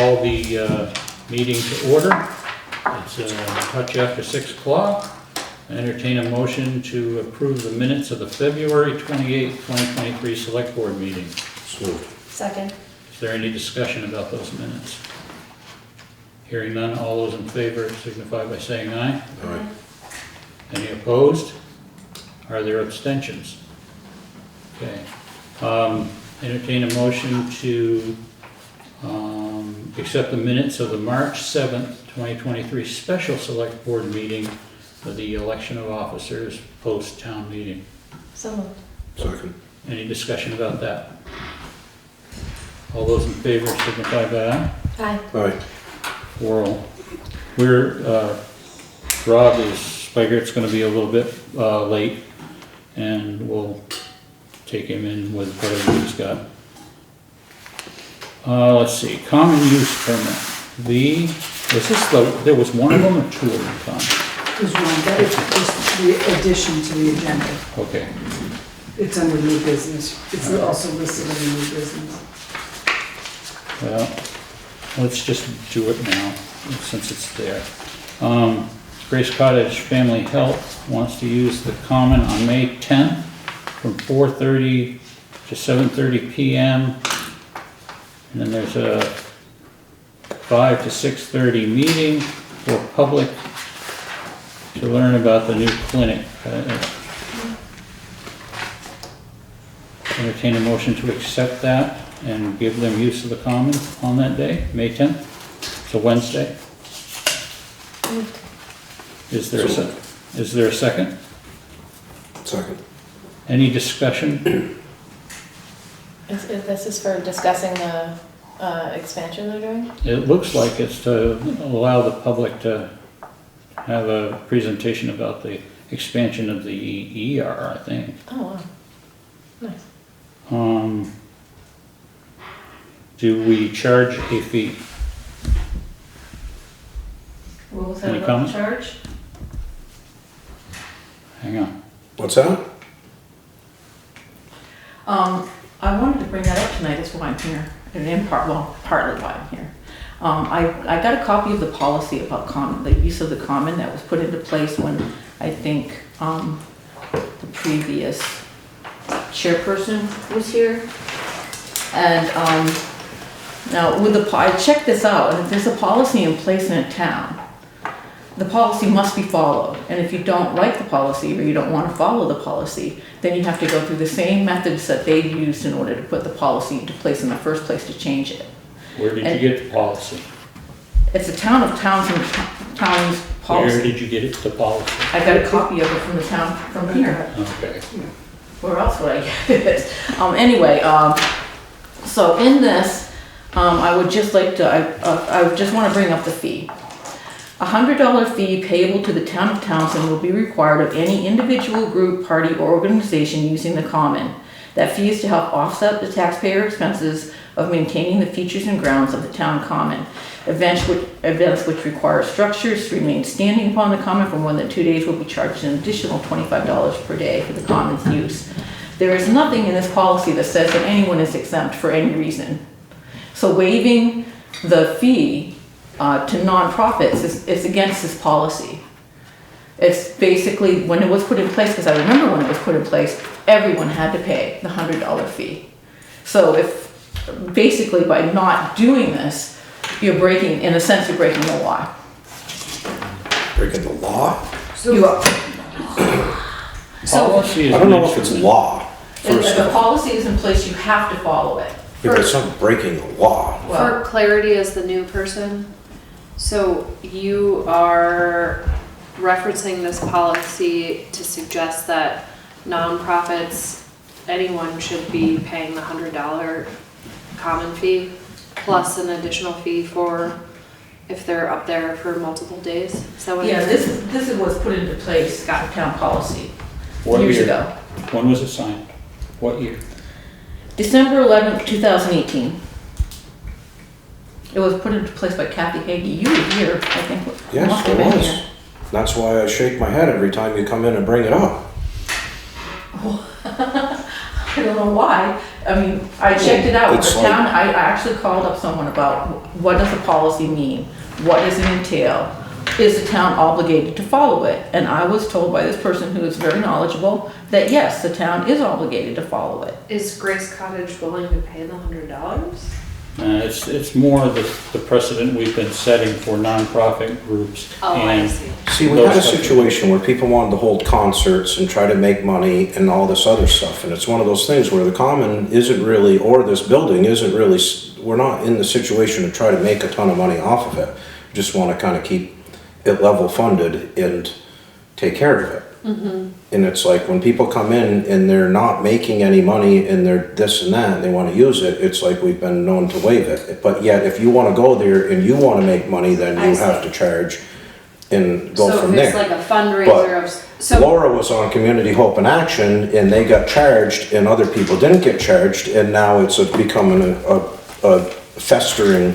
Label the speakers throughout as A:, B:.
A: Call the meeting to order. It's a touch after 6 o'clock. Entertain a motion to approve the minutes of the February 28, 2023 Select Board meeting.
B: So moved.
C: Second.
A: Is there any discussion about those minutes? Hearing none, all those in favor signify by saying aye.
B: Aye.
A: Any opposed? Are there abstentions? Okay. Entertain a motion to accept the minutes of the March 7th, 2023 Special Select Board meeting for the election of officers post-town meeting.
C: So moved.
B: Second.
A: Any discussion about that? All those in favor signify by aye.
C: Aye.
B: Aye.
A: Rob is, Spigert's gonna be a little bit late, and we'll take him in with whatever he's got. Let's see, common use permit. There was one of them or two of them, Tom?
D: There's one, that is just the addition to the agenda.
A: Okay,
D: It's under new business. It's also listed under new business.
A: well, let's just do it now, since it's there. Grace Cottage Family Health wants to use the common on May 10th from 4:30 to 7:30 p.m. And then there's a 5 to 6:30 meeting for public to learn about the new clinic. Entertain a motion to accept that and give them use of the common on that day, May 10th. It's a Wednesday. Is there a second?
B: Second.
A: Any discussion?
C: This is for discussing the expansion they're doing?
A: It looks like it's to allow the public to have a presentation about the expansion of the ER, I think.
C: Oh, wow. Nice.
A: Do we charge a fee?
C: What was
A: Any
C: that
A: comments?
C: charge?
A: Hang on.
B: What's that?
E: I wanted to bring that up tonight, that's why I'm here, and in part, well, partly why I'm here. I got a copy of the policy about the use of the common that was put into place when I think the previous chairperson was here. And now with I checked this out, and if there's a policy in place in a town, the policy must be followed. And if you don't like the policy or you don't want to follow the policy, then you have to go through the same methods that they used in order to put the policy into place in the first place to change it.
A: Where did you get the policy?
E: It's a town's policy.
A: Where did you get it, the policy?
E: I got a copy of it from the town, from here.
A: Okay.
E: Where else would I get it? Anyway, so in this, I would just like to, I would just want to bring up the fee. $100 fee payable to the town of Townshend will be required of any individual, group, party, or organization using the common. That fee is to help offset the taxpayer expenses of maintaining the features and grounds of the town common. Events which require structures to remain standing upon the common for more than 2 days will be charged an additional $25 per day for the common's use. There is nothing in this policy that says that anyone is exempt for any reason. So waiving the fee to nonprofits is against this policy. It's basically, when it was put in place, because I remember when it was put in place, everyone had to pay the $100 fee. So if, basically by not doing this, you're breaking, in a sense, you're breaking the law.
B: Breaking the law?
E: You are.
A: Policy is.
B: I don't know if it's law.
E: If the policy is in place, you have to follow it.
B: Yeah, but it's not breaking the law.
C: For clarity as the new person, so you are referencing this policy to suggest that nonprofits, anyone should be paying the $100 common fee plus an additional fee for if they're up there for multiple days? Is that what
E: Yeah,
C: it is?
E: this was put into place, Scott town policy,
A: What
E: years
A: year?
E: ago.
A: When was it signed? What year?
E: December 11th, 2018. It was put into place by Kathy Hagee. You were here, I think.
B: Yes,
E: must
B: it
E: have been
B: was.
E: here.
B: That's why I shake my head every time you come in and bring it up.
E: I don't know why, I mean, I checked it out.
B: It's
E: The town, I actually called up someone about what does the policy mean? What does it entail? Is the town obligated to follow it? And I was told by this person who is very knowledgeable that yes, the town is obligated to follow it.
C: Is Grace Cottage willing to pay the $100?
A: It's more the precedent we've been setting for nonprofit groups.
C: Oh, I
A: and
C: see.
B: See, we had a situation where people wanted to hold concerts and try to make money and all this other stuff, and it's one of those things where the common isn't really, or this building isn't really, we're not in the situation to try to make a ton of money off of it. We just want to kind of keep it level funded and take care of it. And it's like when people come in and they're not making any money and they're this and that and they want to use it, it's like we've been known to waive it. But yet if you want to go there and you want to make money, then
C: I
B: you
C: see.
B: have to charge and go from
C: So if it's
B: there.
C: like a fundraiser of, so,
B: Laura was on Community Hope and Action and they got charged and other people didn't get charged, and now it's becoming a festering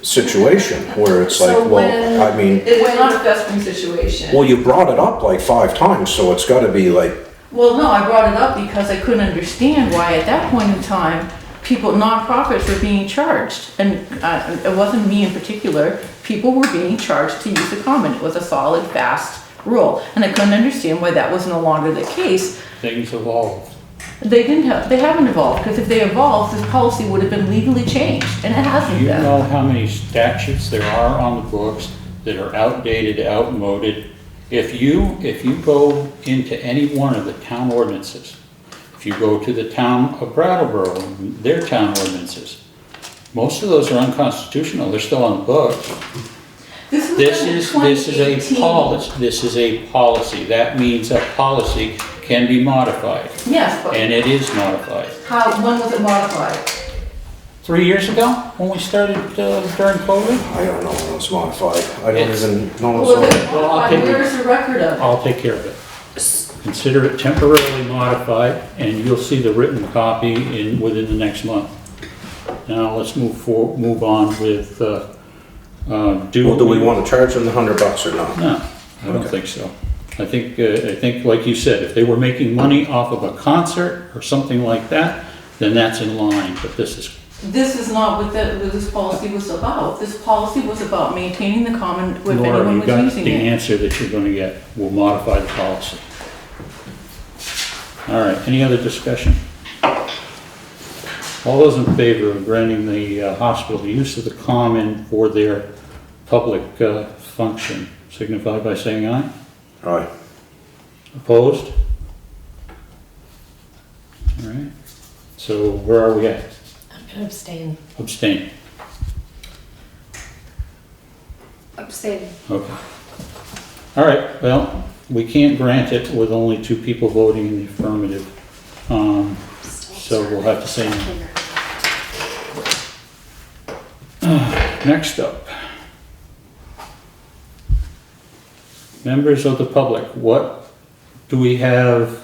B: situation where it's
C: So
B: like,
C: when-
B: well, I mean,
E: It's not a festering situation.
B: well, you brought it up like 5 times, so it's gotta be like,
E: Well, no, I brought it up because I couldn't understand why at that point in time, people, nonprofits were being charged. And it wasn't me in particular, people were being charged to use the common. It was a solid, fast rule. And I couldn't understand why that was no longer the case.
A: Things evolve.
E: They haven't evolved, because if they evolved, this policy would have been legally changed, and it hasn't
A: Do you
E: been.
A: know how many statutes there are on the books that are outdated, outmoded? If you go into any one of the town ordinances, if you go to the town of Brattleboro, their town ordinances, most of those are unconstitutional, they're still on the books.
E: This was
A: This
E: done in
A: is a
E: 2018.
A: policy, this is a policy, that means a policy can be modified,
E: Yes, but
A: and it is modified.
E: when was it modified?
A: 3 years ago, when we started during COVID?
B: I don't know when it's modified. I don't
A: It's-
B: even know
E: Was
B: what's
E: it
B: on.
A: Well, I'll
E: modified?
A: take it.
E: Where's the record of it?
A: I'll take care of it. Consider it temporarily modified, and you'll see the written copy within the next month. Now, let's move on with,
B: Well, do we want to charge them the $100 or not?
A: No, I don't
B: Okay.
A: think so. I think, like you said, if they were making money off of a concert or something like that, then that's in line, but this is,
E: This is not what this policy was about. This policy was about maintaining the common if
A: Laura,
E: anyone
A: you
E: was
A: got
E: using
A: the
E: it.
A: answer that you're gonna get. We'll modify the policy. All right, any other discussion? All those in favor of granting the hospital the use of the common for their public function, signify by saying aye.
B: Aye.
A: Opposed? All right, so where are we at?
F: I'm gonna abstain.
A: Abstain.
C: abstain.
A: Okay. All right, well, we can't grant it with only 2 people voting in the affirmative. So we'll have to say no. Next up. Members of the public, what do we have?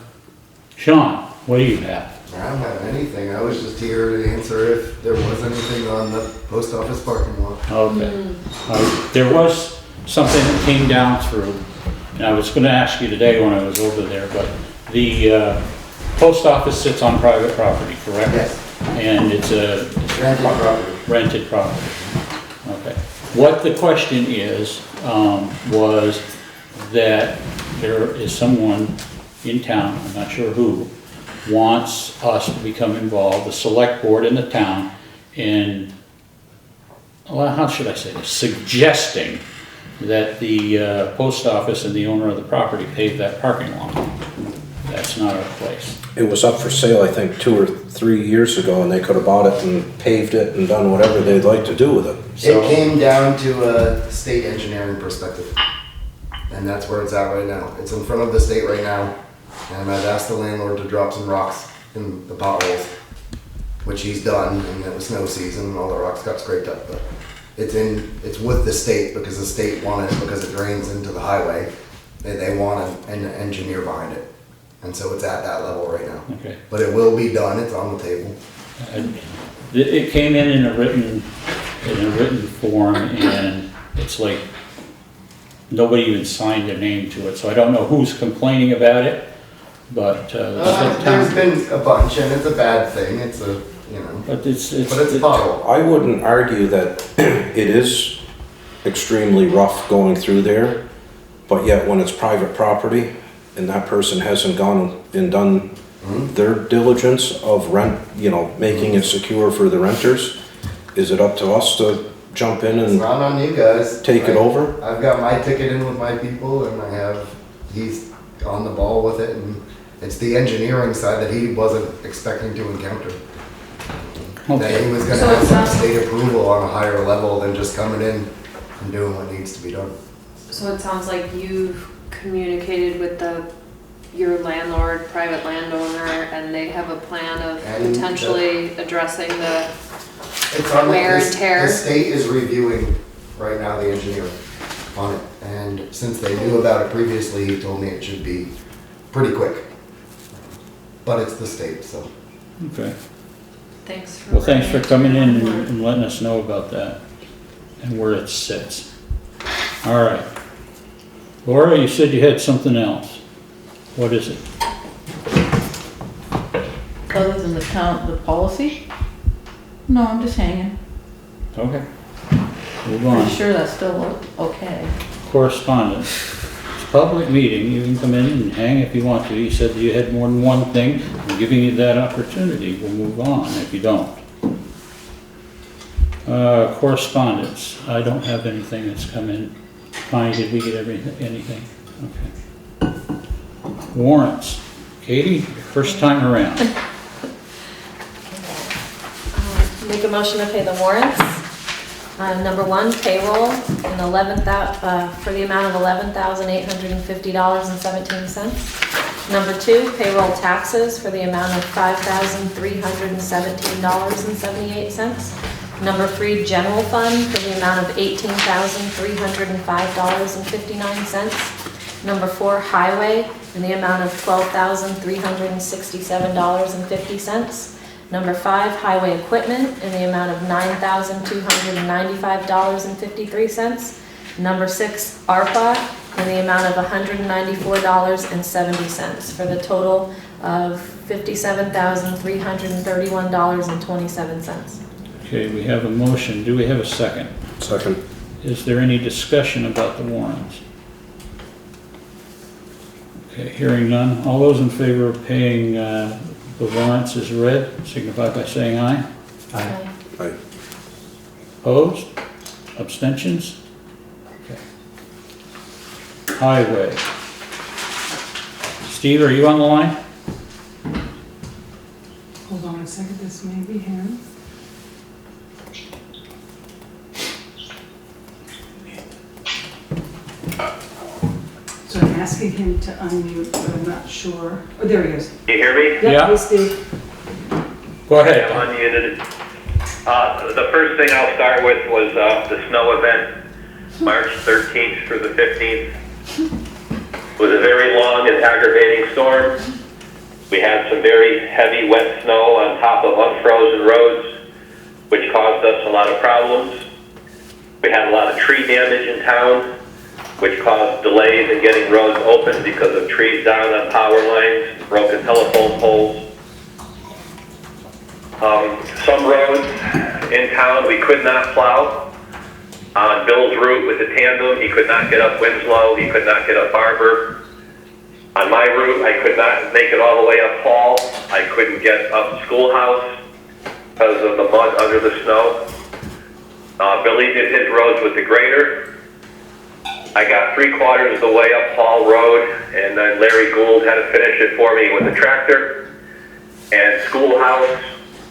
A: Sean, what do you have?
G: I don't have anything. I was just here to answer if there was anything on the post office parking lot.
A: Okay. There was something that came down through, and I was gonna ask you today when I was over there, but the post office sits on private property, correct?
G: Yes.
A: And it's a
G: Rented property.
A: rented property. Okay. What the question is, was that there is someone in town, I'm not sure who, wants us to become involved, the select board in the town, in, well, how should I say this, suggesting that the post office and the owner of the property pave that parking lot. That's not our place.
B: It was up for sale, I think, 2 or 3 years ago, and they could have bought it and paved it and done whatever they'd like to do with it.
A: So-
G: It came down to a state engineering perspective. And that's where it's at right now. It's in front of the state right now. And I've asked the landlord to drop some rocks in the potholes, which he's done, and it was snow season and all the rocks got scraped up, but it's with the state because the state wanted it because it drains into the highway. They want an engineer behind it. And so it's at that level right now.
A: Okay.
G: But it will be done, it's on the table.
A: It came in a written form, and it's like, nobody even signed their name to it, so I don't know who's complaining about it, but,
G: There's been a bunch, and it's a bad thing, it's a, you know,
A: but it's
G: but it's a pothole.
B: I wouldn't argue that it is extremely rough going through there, but yet when it's private property and that person hasn't gone and done their diligence of making it secure for the renters, is it up to us to jump in
G: It's
B: and
G: not on you guys.
B: take it over?
G: I've got my ticket in with my people, and he's on the ball with it, and it's the engineering side that he wasn't expecting to encounter. That he was gonna
E: So
G: have
E: it's
G: some
E: not-
G: state approval on a higher level than just coming in and doing what needs to be done.
C: So it sounds like you've communicated with your landlord, private landowner, and they have a plan of
G: And
C: potentially addressing the,
G: It's on
C: Wear and
G: this-
C: tear.
G: The state is reviewing right now the engineering on it, and since they knew about it previously, he told me it should be pretty quick. But it's the state, so.
A: Okay.
C: thanks for.
A: Well, thanks for
C: bringing it
A: coming
C: to
A: in
C: my board.
A: and letting us know about that and where it sits. All right. Laura, you said you had something else. What is it?
E: Other than the policy? No, I'm just hanging.
A: Okay. Move
E: Pretty
A: on.
E: sure that's still okay.
A: Correspondence. It's a public meeting. You can come in and hang if you want to. You said you had more than one thing. I'm giving you that opportunity. We'll move on if you don't. Correspondence. I don't have anything that's come in. Fine, did we get anything? Okay. Warrants. Katie, first time around.
F: Make a motion to pay the warrants. Number one, payroll for the amount of $11,850.17. Number two, payroll taxes for the amount of $5,317.78. Number three, general fund for the amount of $18,305.59. Number four, highway in the amount of $12,367.50. Number five, highway equipment in the amount of $9,295.53. Number six, ARPA in the amount of $194.70 for the total of $57,331.27.
A: Okay, we have a motion. Do we have a second?
B: Second.
A: Is there any discussion about the warrants? Okay, hearing none. All those in favor of paying the warrants as read, signify by saying aye.
F: Okay.
B: Right.
A: Opposed? Abstentions? Okay. Highway. Steve, are you on the line?
D: Hold on a second, this may be him. So I'm asking him to unmute, but I'm not sure. Oh, there he is.
H: Can you hear me?
A: Yeah.
D: Yep, hey Steve.
A: Go ahead.
H: I'm unmuted. The first thing I'll start with was the snow event, March 13th through the 15th. It was a very long and aggravating storm. We had some very heavy wet snow on top of unfrozen roads, which caused us a lot of problems. We had a lot of tree damage in town, which caused delays in getting roads open because of trees down on power lines, broken telephone poles. Some roads in town we could not plow. On Bill's route with the tandem, he could not get up Winslow, he could not get up Barber. On my route, I could not make it all the way up Hall. I couldn't get up Schoolhouse because of the mud under the snow. Billy did his roads with the grader. I got 3/4 of the way up Hall Road, and then Larry Gould had to finish it for me with the tractor. And Schoolhouse,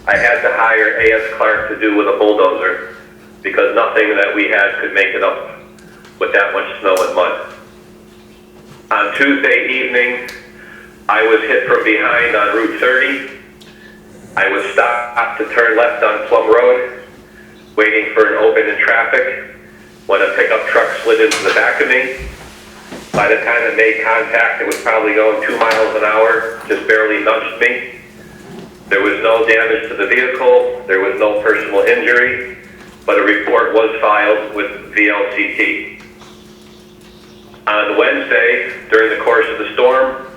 H: I had to hire A.S. Clark to do with a bulldozer because nothing that we had could make it up with that much snow and mud. On Tuesday evening, I was hit from behind on Route 30. I was stopped to turn left on Plum Road, waiting for an open in traffic, when a pickup truck slid into the back of me. By the time it made contact, it was probably going 2 miles an hour, just barely nudged me. There was no damage to the vehicle, there was no personal injury, but a report was filed with VLCT. On Wednesday, during the course of the storm,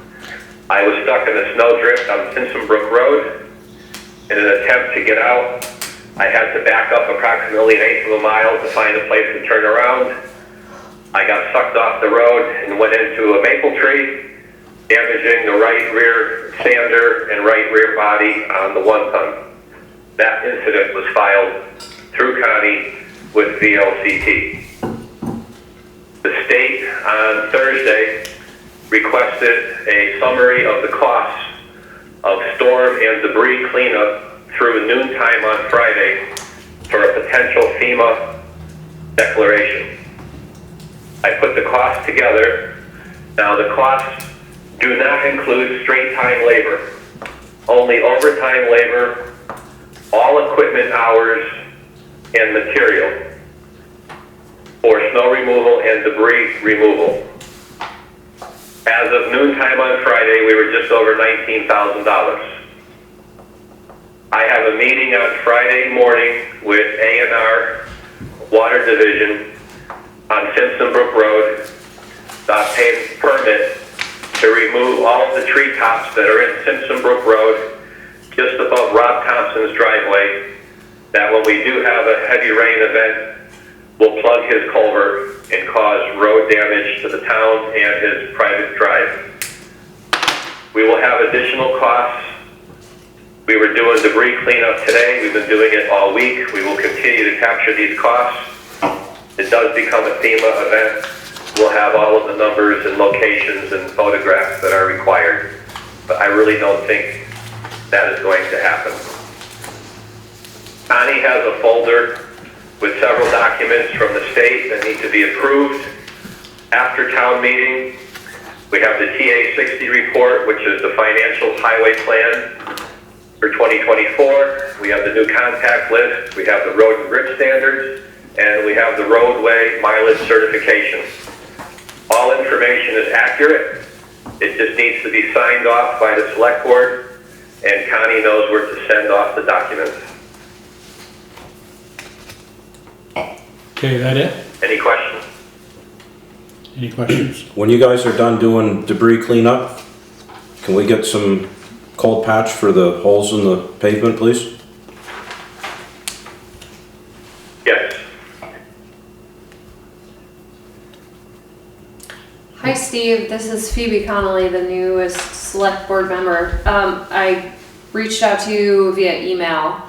H: I was stuck in a snowdrift on Simpson Brook Road. In an attempt to get out, I had to back up approximately 1/8 of a mile to find a place to turn around. I got sucked off the road and went into a maple tree, damaging the right rear sander and right rear body on the 1-ton. That incident was filed through county with VLCT. The state on Thursday requested a summary of the costs of storm and debris cleanup through noontime on Friday for a potential FEMA declaration. I put the costs together. Now the costs do not include straight time labor, only overtime labor, all equipment hours, and material for snow removal and debris removal. As of noontime on Friday, we were just over $19,000. I have a meeting on Friday morning with A&R Water Division on Simpson Brook Road, pay permit to remove all of the tree tops that are in Simpson Brook Road, just above Rob Thompson's driveway, that when we do have a heavy rain event, will plug his culvert and cause road damage to the town and his private drive. We will have additional costs. We were doing debris cleanup today. We've been doing it all week. We will continue to capture these costs. It does become a FEMA event. We'll have all of the numbers and locations and photographs that are required. But I really don't think that is going to happen. Connie has a folder with several documents from the state that need to be approved. After town meeting, we have the TA-60 report, which is the financial highway plan for 2024. We have the new contact list. We have the road and bridge standards, and we have the roadway mileage certification. All information is accurate. It just needs to be signed off by the select board, and Connie knows where to send off the documents.
A: Okay, that it?
H: Any questions?
A: Any questions?
B: When you guys are done doing debris cleanup, can we get some cold patch for the holes in the pavement, please?
H: Yes.
C: Hi Steve, this is Phoebe Connolly, the newest select board member. I reached out to you via email.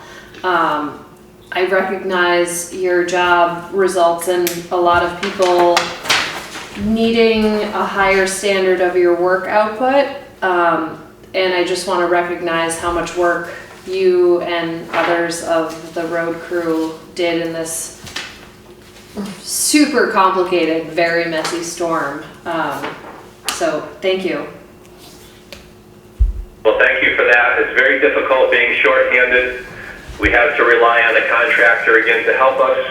C: I recognize your job results in a lot of people needing a higher standard of your work output. And I just want to recognize how much work you and others of the road crew did in this super complicated, very messy storm. So thank you.
H: Well, thank you for that. It's very difficult being shorthanded. We had to rely on a contractor again to help us.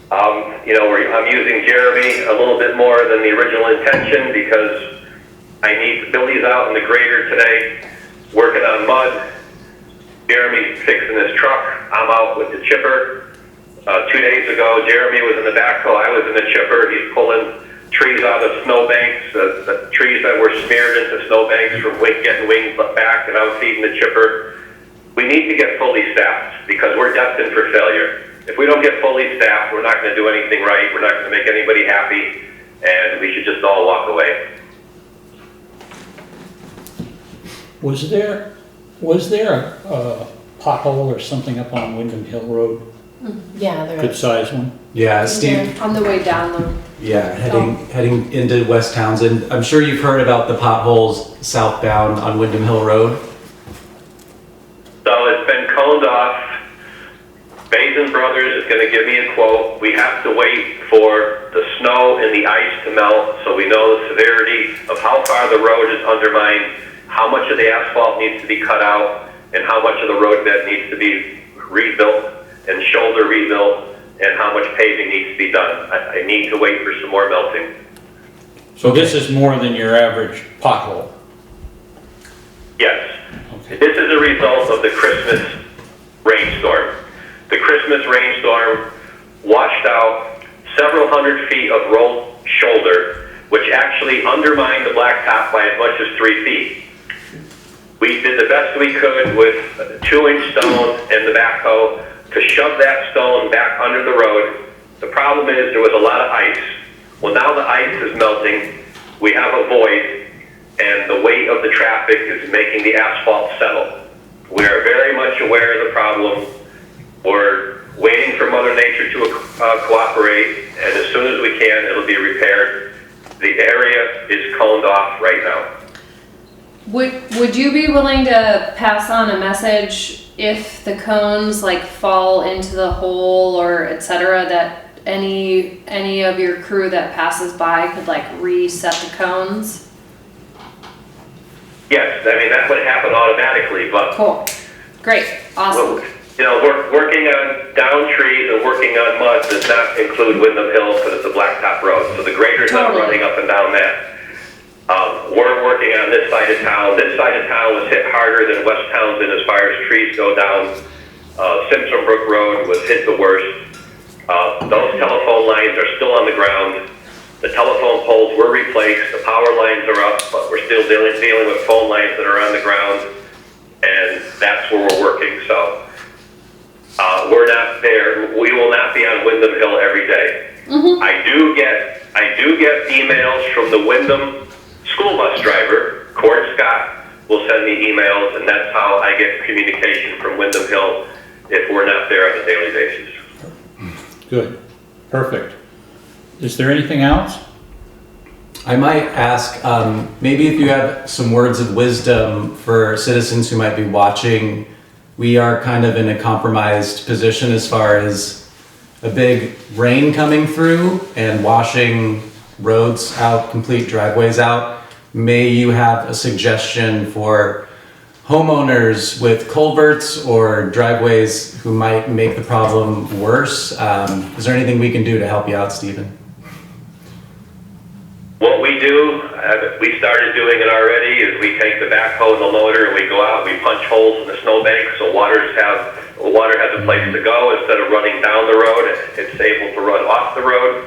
H: I'm using Jeremy a little bit more than the original intention because Billy's out in the grader today working on mud. Jeremy's fixing his truck. I'm out with the chipper. 2 days ago, Jeremy was in the backhoe. I was in the chipper. He's pulling trees out of snowbanks, the trees that were smeared into snowbanks from getting wings back, and I was feeding the chipper. We need to get fully staffed because we're destined for failure. If we don't get fully staffed, we're not going to do anything right. We're not going to make anybody happy, and we should just all walk away.
A: Was there a pothole or something up on Windham Hill Road?
F: Yeah, there
A: Good
F: is.
A: size one?
I: Yeah, Steve.
C: On the way down though.
I: Yeah, heading into West Townsend. I'm sure you've heard about the potholes southbound on Windham Hill Road.
H: So it's been coned off. Basin Brothers is going to give me a quote. We have to wait for the snow and the ice to melt so we know the severity of how far the road is undermined, how much of the asphalt needs to be cut out, and how much of the roadbed needs to be rebuilt and shoulder rebuilt, and how much paving needs to be done. I need to wait for some more melting.
A: So this is more than your average pothole?
H: Yes.
A: Okay.
H: This is a result of the Christmas rainstorm. The Christmas rainstorm washed out several hundred feet of rolled shoulder which actually undermined the blacktop by as much as 3 feet. We did the best we could with a 2-inch stone and the backhoe to shove that stone back under the road. The problem is there was a lot of ice. Well, now the ice is melting, we have a void, and the weight of the traffic is making the asphalt settle. We are very much aware of the problem. We're waiting for Mother Nature to cooperate, and as soon as we can, it'll be repaired. The area is coned off right now.
C: Would you be willing to pass on a message if the cones like fall into the hole or et cetera, that any of your crew that passes by could like reset the cones?
H: Yes, I mean, that would happen automatically, but
C: Cool. Great. Awesome.
H: you know, working on down trees and working on mud does not include Windham Hill because it's a blacktop road. So the grader's not
C: Totally.
H: running up and down that. We're working on this side of town. This side of town was hit harder than West Townsend as far as trees go down. Simpson Brook Road was hit the worst. Those telephone lines are still on the ground. The telephone poles were replaced. The power lines are up, but we're still dealing with phone lines that are on the ground. And that's where we're working. So we're not there. We will not be on Windham Hill every day.
C: Mm-hmm.
H: I do get emails from the Windham school bus driver, Cord Scott, will send me emails, and that's how I get communication from Windham Hill if we're not there on a daily basis.
A: Good, perfect. Is there anything else?
I: I might ask, maybe if you have some words of wisdom for citizens who might be watching. We are kind of in a compromised position as far as a big rain coming through and washing roads out, complete driveways out. May you have a suggestion for homeowners with culverts or driveways who might make the problem worse? Is there anything we can do to help you out, Stephen?
H: What we do, we started doing it already, is we take the backhoe and the loader and we go out, we punch holes in the snowbank so water has a place to go instead of running down the road. It's able to run off the road.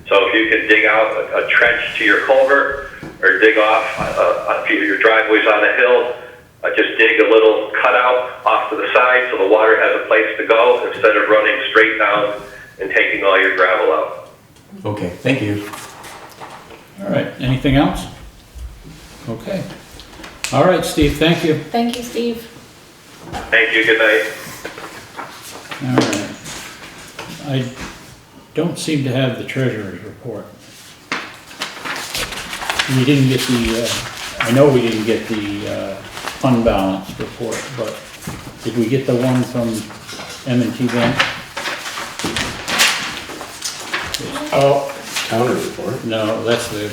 H: So if you can dig out a trench to your culvert or dig off a few of your driveways on a hill, just dig a little cutout off to the side so the water has a place to go instead of running straight down and taking all your gravel out.
I: Okay, thank you.
A: All right, anything else? Okay. All right, Steve, thank you.
F: Thank you, Steve.
H: Thank you, good night.
A: All right. I don't seem to have the treasurer's report. We didn't get I know we didn't get the fund balance report, but did we get the one from M&T Bank? Oh,
B: Counter report.
A: no, that's the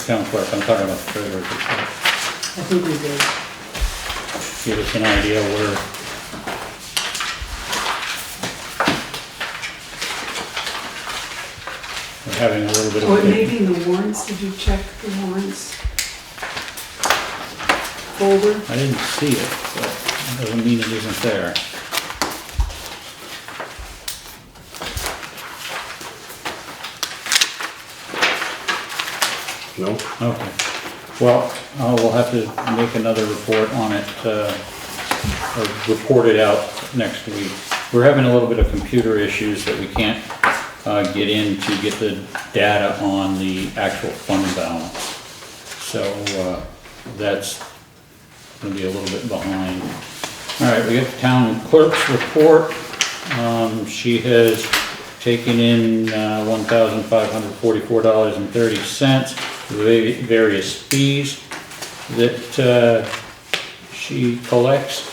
A: town clerk. I'm talking about the treasurer's report.
D: I think we did.
A: Give us an idea where. We're having a little bit of.
D: Or maybe in the warrants, did you check the warrants folder?
A: I didn't see it, but that doesn't mean it isn't there.
B: No?
A: Okay. Well, we'll have to make another report on it, or report it out next week. We're having a little bit of computer issues that we can't get in to get the data on the actual fund balance. So that's gonna be a little bit behind. All right, we got the town clerk's report. She has taken in $1,544.30 for various fees that she collects.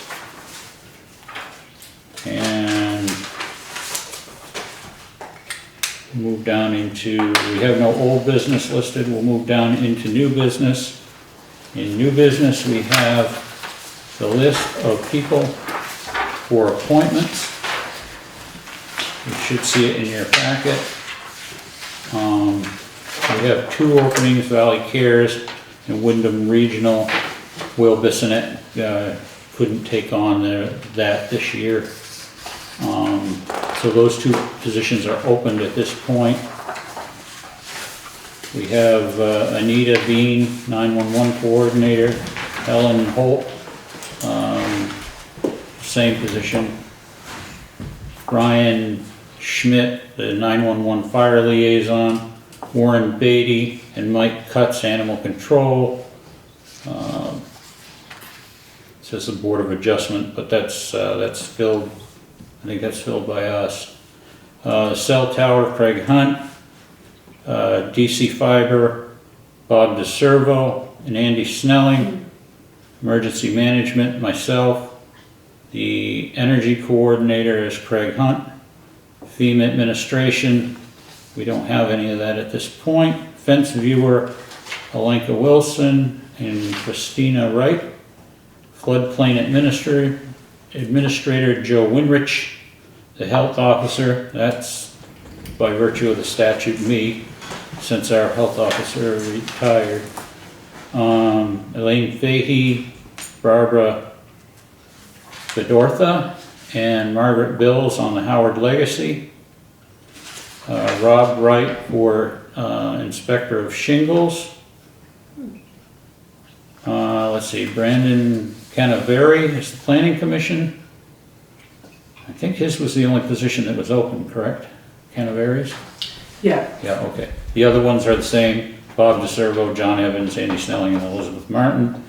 A: And move down into, we have no old business listed, we'll move down into new business. In new business, we have the list of people for appointments. You should see it in your packet. We have 2 openings, Valley Cares and Wyndham Regional. Will Bissonette couldn't take on that this year. So those 2 positions are opened at this point. We have Anita Bean, 911 coordinator, Ellen Holt, same position. Brian Schmidt, the 911 fire liaison, Warren Beatty and Mike Cutts, animal control. It says the Board of Adjustment, but that's filled, I think that's filled by us. Cell Tower, Craig Hunt, DC Fiber, Bob DeServo and Andy Snelling, Emergency Management, myself. The Energy Coordinator is Craig Hunt. FEMA Administration, we don't have any of that at this point. Fence Viewer, Alenka Wilson and Christina Wright. Floodplain Administrator Joe Winrich. The Health Officer, that's by virtue of the statute me, since our Health Officer retired. Elaine Fahey, Barbara Bedortha, and Margaret Bills on the Howard Legacy. Rob Wright for Inspector of Shingles. Let's see, Brandon Canaveri is the Planning Commission. I think his was the only position that was open, correct? Canaveri's?
D: Yeah,
A: Yeah, okay. The other ones are the same. Bob DeServo, John Evans, Andy Snelling, and Elizabeth Martin.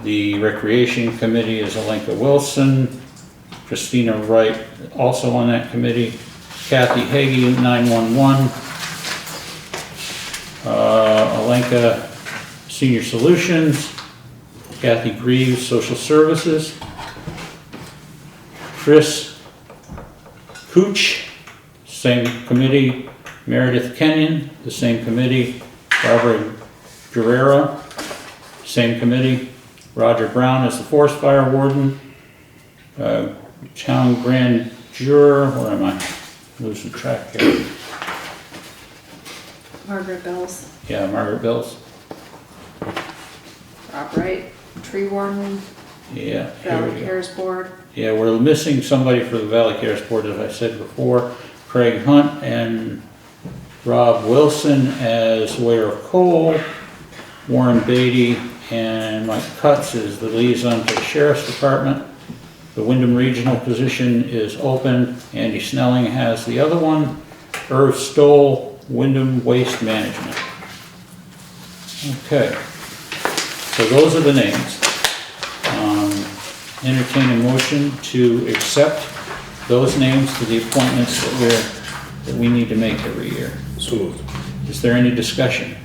A: The Recreation Committee is Alenka Wilson. Christina Wright, also on that committee. Kathy Hagee, 911. Alenka, Senior Solutions. Kathy Greaves, Social Services. Chris Cooch, same committee. Meredith Kenyon, the same committee. Barbara Guerrero, same committee. Roger Brown is the Forest Fire Warden. Town Grand Juror, where am I? Losing track here.
C: Margaret Bills,
A: Yeah, Margaret Bills.
C: Rob Wright, Tree Warden,
A: Yeah. here
C: Valley
A: we go.
C: Cares Board.
A: Yeah, we're missing somebody for the Valley Cares Board, as I said before. Craig Hunt and Rob Wilson as Layer of Coal. Warren Beatty and Mike Cutts is the liaison to the Sheriff's Department. The Wyndham Regional position is open. Andy Snelling has the other one. Irv Stoll, Wyndham Waste Management. Okay, so those are the names. Entertain a motion to accept those names to the appointments that we need to make every year.
B: So moved.
A: Is there any discussion?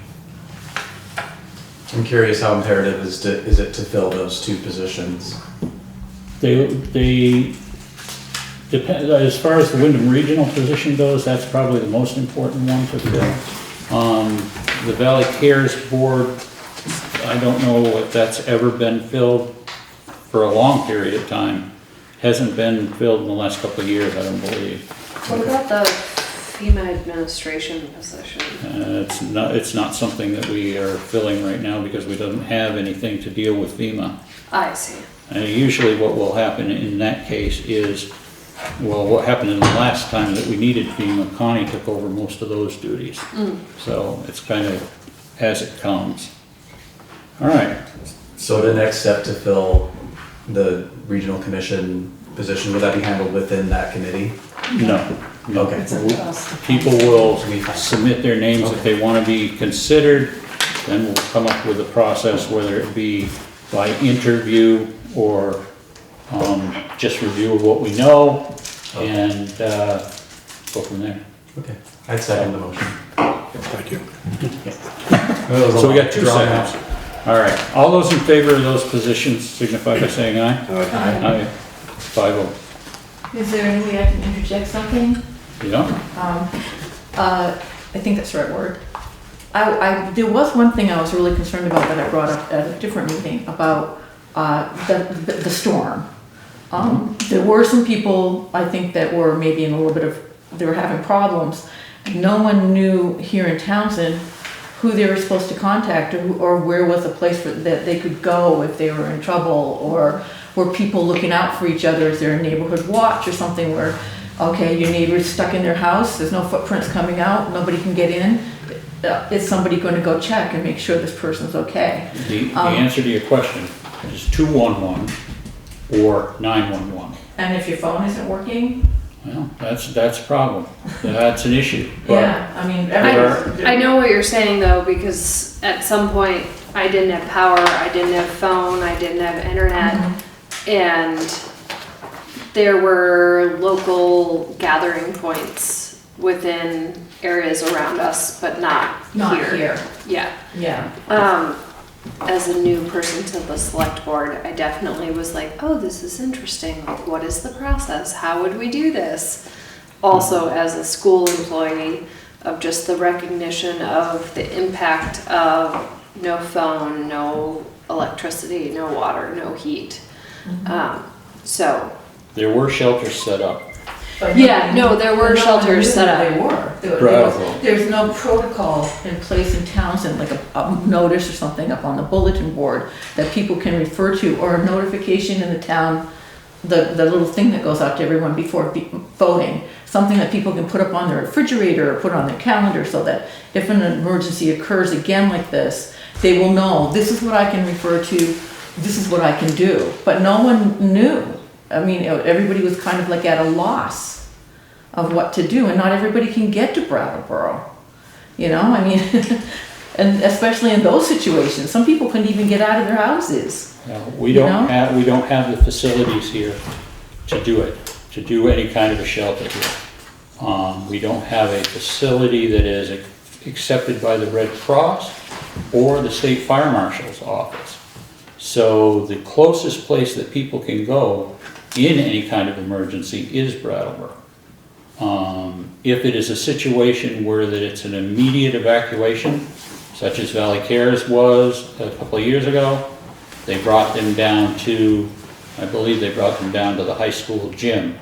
I: I'm curious how imperative is it to fill those two positions?
A: They depend, as far as the Wyndham Regional position goes, that's probably the most important one to fill. The Valley Cares Board, I don't know if that's ever been filled for a long period of time. Hasn't been filled in the last couple of years, I don't believe.
C: What about the FEMA administration position?
A: It's not something that we are filling right now because we don't have anything to deal with FEMA.
C: I see.
A: And usually what will happen in that case is, well, what happened in the last time that we needed FEMA, Connie took over most of those duties. So it's kind of as it comes. All right.
I: So the next step to fill the regional commission position, would that be handled within that committee?
A: No.
I: Okay.
D: it's up to us.
A: People will submit their names if they want to be considered, then we'll come up with a process, whether it be by interview or just review of what we know, and go from there.
I: Okay. I'd second the motion.
B: Thank you.
A: So we got two seconds. All right, all those in favor of those positions signify by saying aye. Aye. 5-0.
E: Is there any way I can interject something?
A: Yeah?
E: I think that's the right word. There was one thing I was really concerned about that I brought up at a different meeting about the storm. There were some people, I think, that were maybe in a little bit of, they were having problems. No one knew here in Townshend who they were supposed to contact or where was a place that they could go if they were in trouble, or were people looking out for each other? Is there a neighborhood watch or something where, okay, your neighbor's stuck in their house, there's no footprints coming out, nobody can get in? is somebody gonna go check and make sure this person's okay?
A: The answer to your question is 211 or 911.
E: And if your phone isn't working,
A: Well, that's a problem. That's an issue. But
E: yeah, I mean, everybody's.
C: I know what you're saying though, because at some point I didn't have power, I didn't have phone, I didn't have internet, and there were local gathering points within areas around us, but not here. Yeah.
E: Yeah.
C: As a new person to the select board, I definitely was like, oh, this is interesting. Like, what is the process? How would we do this? Also, as a school employee, of just the recognition of the impact of no phone, no electricity, no water, no heat. So.
A: there were shelters set up.
E: But
C: Yeah, no, there were
E: no one
C: shelters
E: knew
C: set up.
E: They were.
A: Brattleboro.
E: There's no protocol in place in Townshend, like a notice or something up on the bulletin board that people can refer to, or a notification in the town, the little thing that goes out to everyone before voting, something that people can put up on their refrigerator or put on their calendar, so that if an emergency occurs again like this, they will know, this is what I can refer to, this is what I can do. But no one knew. I mean, everybody was kind of like at a loss of what to do, and not everybody can get to Brattleboro. You know, I mean, and especially in those situations, some people couldn't even get out of their houses.
A: We don't have the facilities here to do it, to do any kind of a shelter here. We don't have a facility that is accepted by the Red Cross or the State Fire Marshal's office. So the closest place that people can go in any kind of emergency is Brattleboro. If it is a situation where that it's an immediate evacuation, such as Valley Cares was a couple of years ago, they brought them down to, I believe they brought them down to the high school gym.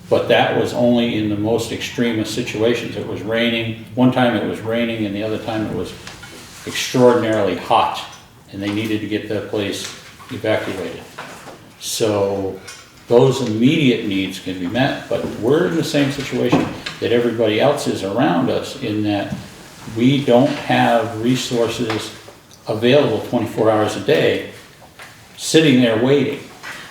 A: But that was only in the most extreme of situations. It was raining. One time it was raining, and the other time it was extraordinarily hot, and they needed to get that place evacuated. So those immediate needs can be met, but we're in the same situation that everybody else is around us, in that we don't have resources available 24 hours a day sitting there waiting.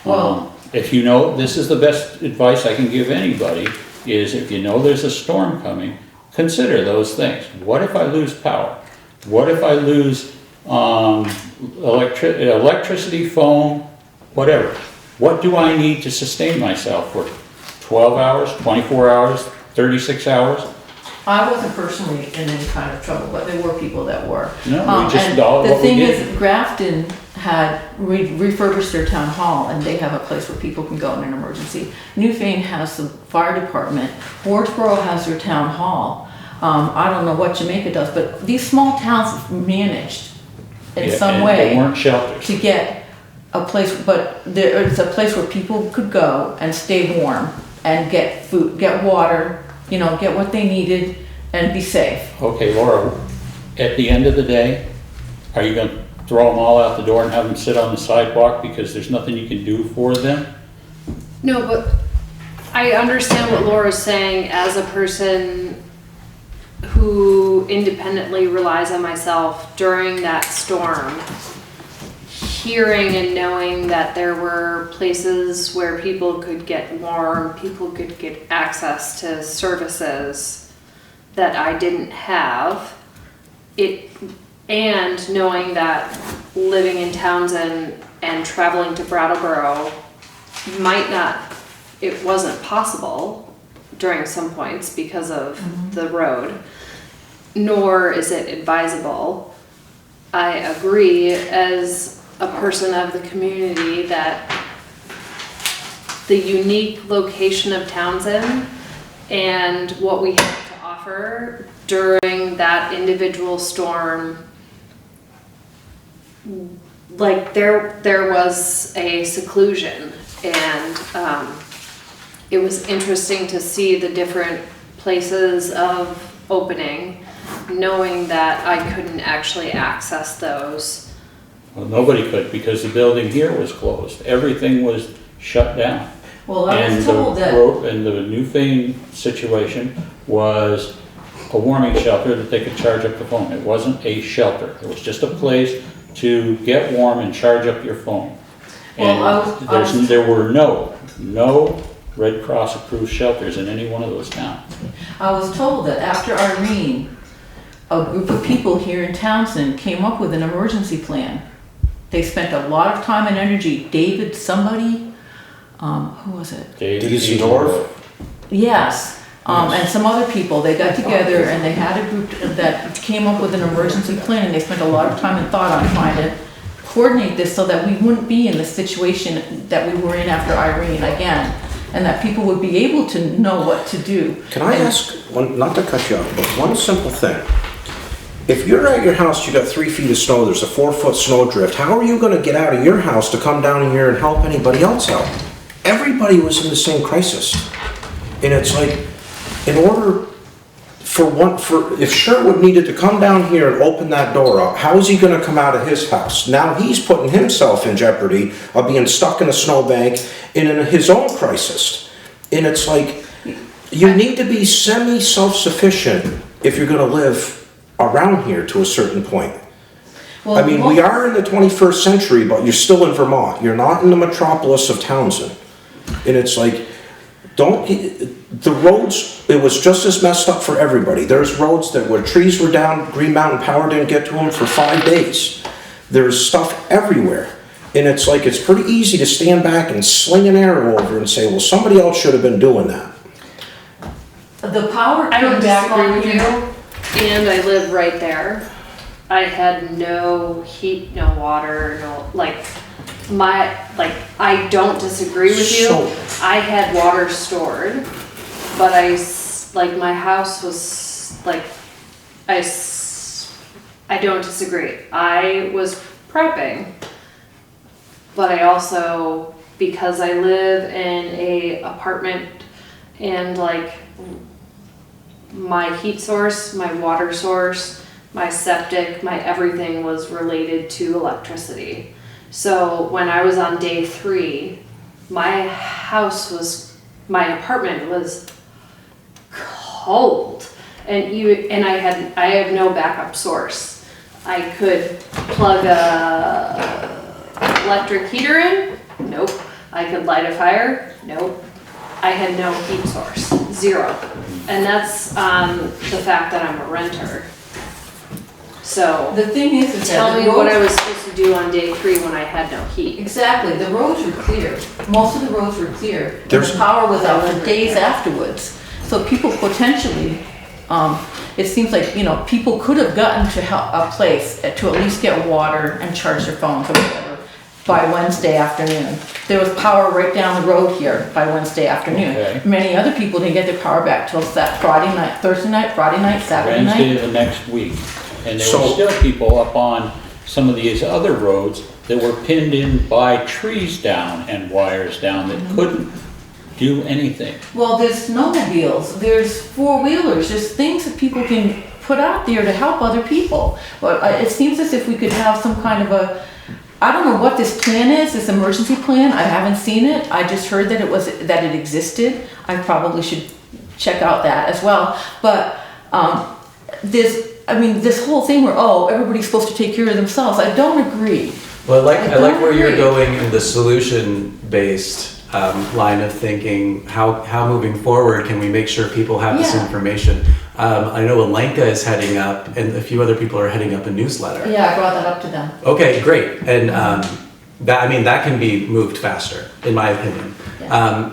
E: Well,
A: if you know, this is the best advice I can give anybody, is if you know there's a storm coming, consider those things. What if I lose power? What if I lose electricity, phone, whatever? What do I need to sustain myself for 12 hours, 24 hours, 36 hours?
E: I wasn't personally in any kind of trouble, but there were people that were.
A: No, we just
E: and
A: all
E: the
A: what we
E: thing
A: did.
E: is, Grafton had refurbished their town hall, and they have a place where people can go in an emergency. Newfane has the fire department. Warrensboro has their town hall. I don't know what Jamaica does, but these small towns managed in some
A: and
E: way
A: they weren't shelters.
E: to get a place, but it's a place where people could go and stay warm and get food, get water, you know, get what they needed and be safe.
A: Okay, Laura, at the end of the day, are you gonna throw them all out the door and have them sit on the sidewalk because there's nothing you can do for them?
C: No, but I understand what Laura's saying as a person who independently relies on myself during that storm. Hearing and knowing that there were places where people could get warm, people could get access to services that I didn't have. And knowing that living in Townshend and traveling to Brattleboro it wasn't possible during some points because of the road, nor is it advisable. I agree as a person of the community that the unique location of Townshend and what we have to offer during that individual storm, like there was a seclusion, and it was interesting to see the different places of opening, knowing that I couldn't actually access those.
A: Well, nobody could, because the building here was closed. Everything was shut down.
E: Well, I was
A: And
E: told that.
A: and the Newfane situation was a warming shelter that they could charge up the phone. It wasn't a shelter. It was just a place to get warm and charge up your phone.
E: Well,
A: And there were no Red Cross approved shelters in any one of those towns.
E: I was told that after Irene, a group of people here in Townshend came up with an emergency plan. They spent a lot of time and energy. David somebody, who was it?
B: Daisy Dorf?
E: Yes, and some other people, they got together and they had a group that came up with an emergency plan, and they spent a lot of time and thought on trying to coordinate this so that we wouldn't be in the situation that we were in after Irene again, and that people would be able to know what to do.
B: Can I ask, not to cut you off, but one simple thing? If you're at your house, you got 3 feet of snow, there's a 4-foot snow drift, how are you gonna get out of your house to come down in here and help anybody else out? Everybody was in the same crisis. And it's like, in order if Sherwood needed to come down here and open that door up, how is he gonna come out of his house? Now he's putting himself in jeopardy of being stuck in a snowbank and in his own crisis. And it's like, you need to be semi-self-sufficient if you're gonna live around here to a certain point.
E: Well,
B: I mean, we are in the 21st century, but you're still in Vermont. You're not in the metropolis of Townshend. And it's like, the roads, it was just as messed up for everybody. There's roads where trees were down, Green Mountain Power didn't get to them for 5 days. There's stuff everywhere. And it's like, it's pretty easy to stand back and sling an arrow over and say, well, somebody else should have been doing that.
E: The power
C: I don't
E: came back
C: disagree
E: on
C: with
E: here.
C: you, and I live right there. I had no heat, no water, I don't disagree with you.
B: So-
C: I had water stored, but my house was I don't disagree. I was prepping, but I also, because I live in a apartment and my heat source, my water source, my septic, my everything was related to electricity. So when I was on day 3, my apartment was cold, and I have no backup source. I could plug a electric heater in, nope. I could light a fire, nope. I had no heat source, 0. And that's the fact that I'm a renter. So
E: The thing is
C: tell
E: that
C: me
E: the
C: what I
E: roads,
C: was supposed to do on day 3 when I had no heat.
E: exactly, the roads were clear. Most of the roads were clear. And
B: There's-
E: the power was out for days afterwards. So people potentially, it seems like, people could have gotten to a place to at least get water and charge their phones or whatever by Wednesday afternoon. There was power right down the road here by Wednesday afternoon.
A: Okay.
E: Many other people didn't get their power back till Friday night, Thursday night, Friday night, Saturday night.
A: Wednesday of the next week. And there were
B: So-
A: still people up on some of these other roads that were pinned in by trees down and wires down that couldn't do anything.
E: Well, there's snowmobiles, there's four-wheelers, there's things that people can put out there to help other people. But it seems as if we could have some kind of I don't know what this plan is, this emergency plan, I haven't seen it. I just heard that it existed. I probably should check out that as well. But this whole thing where, everybody's supposed to take care of themselves, I don't agree.
I: Well, I like where you're
E: agree.
I: going in the solution-based line of thinking. How moving forward can we make sure people have this
E: Yeah.
I: information? I know Alenka is heading up, and a few other people are heading up a newsletter.
E: Yeah, I brought that up to them.
I: Okay, great, and that can be moved faster, in my opinion.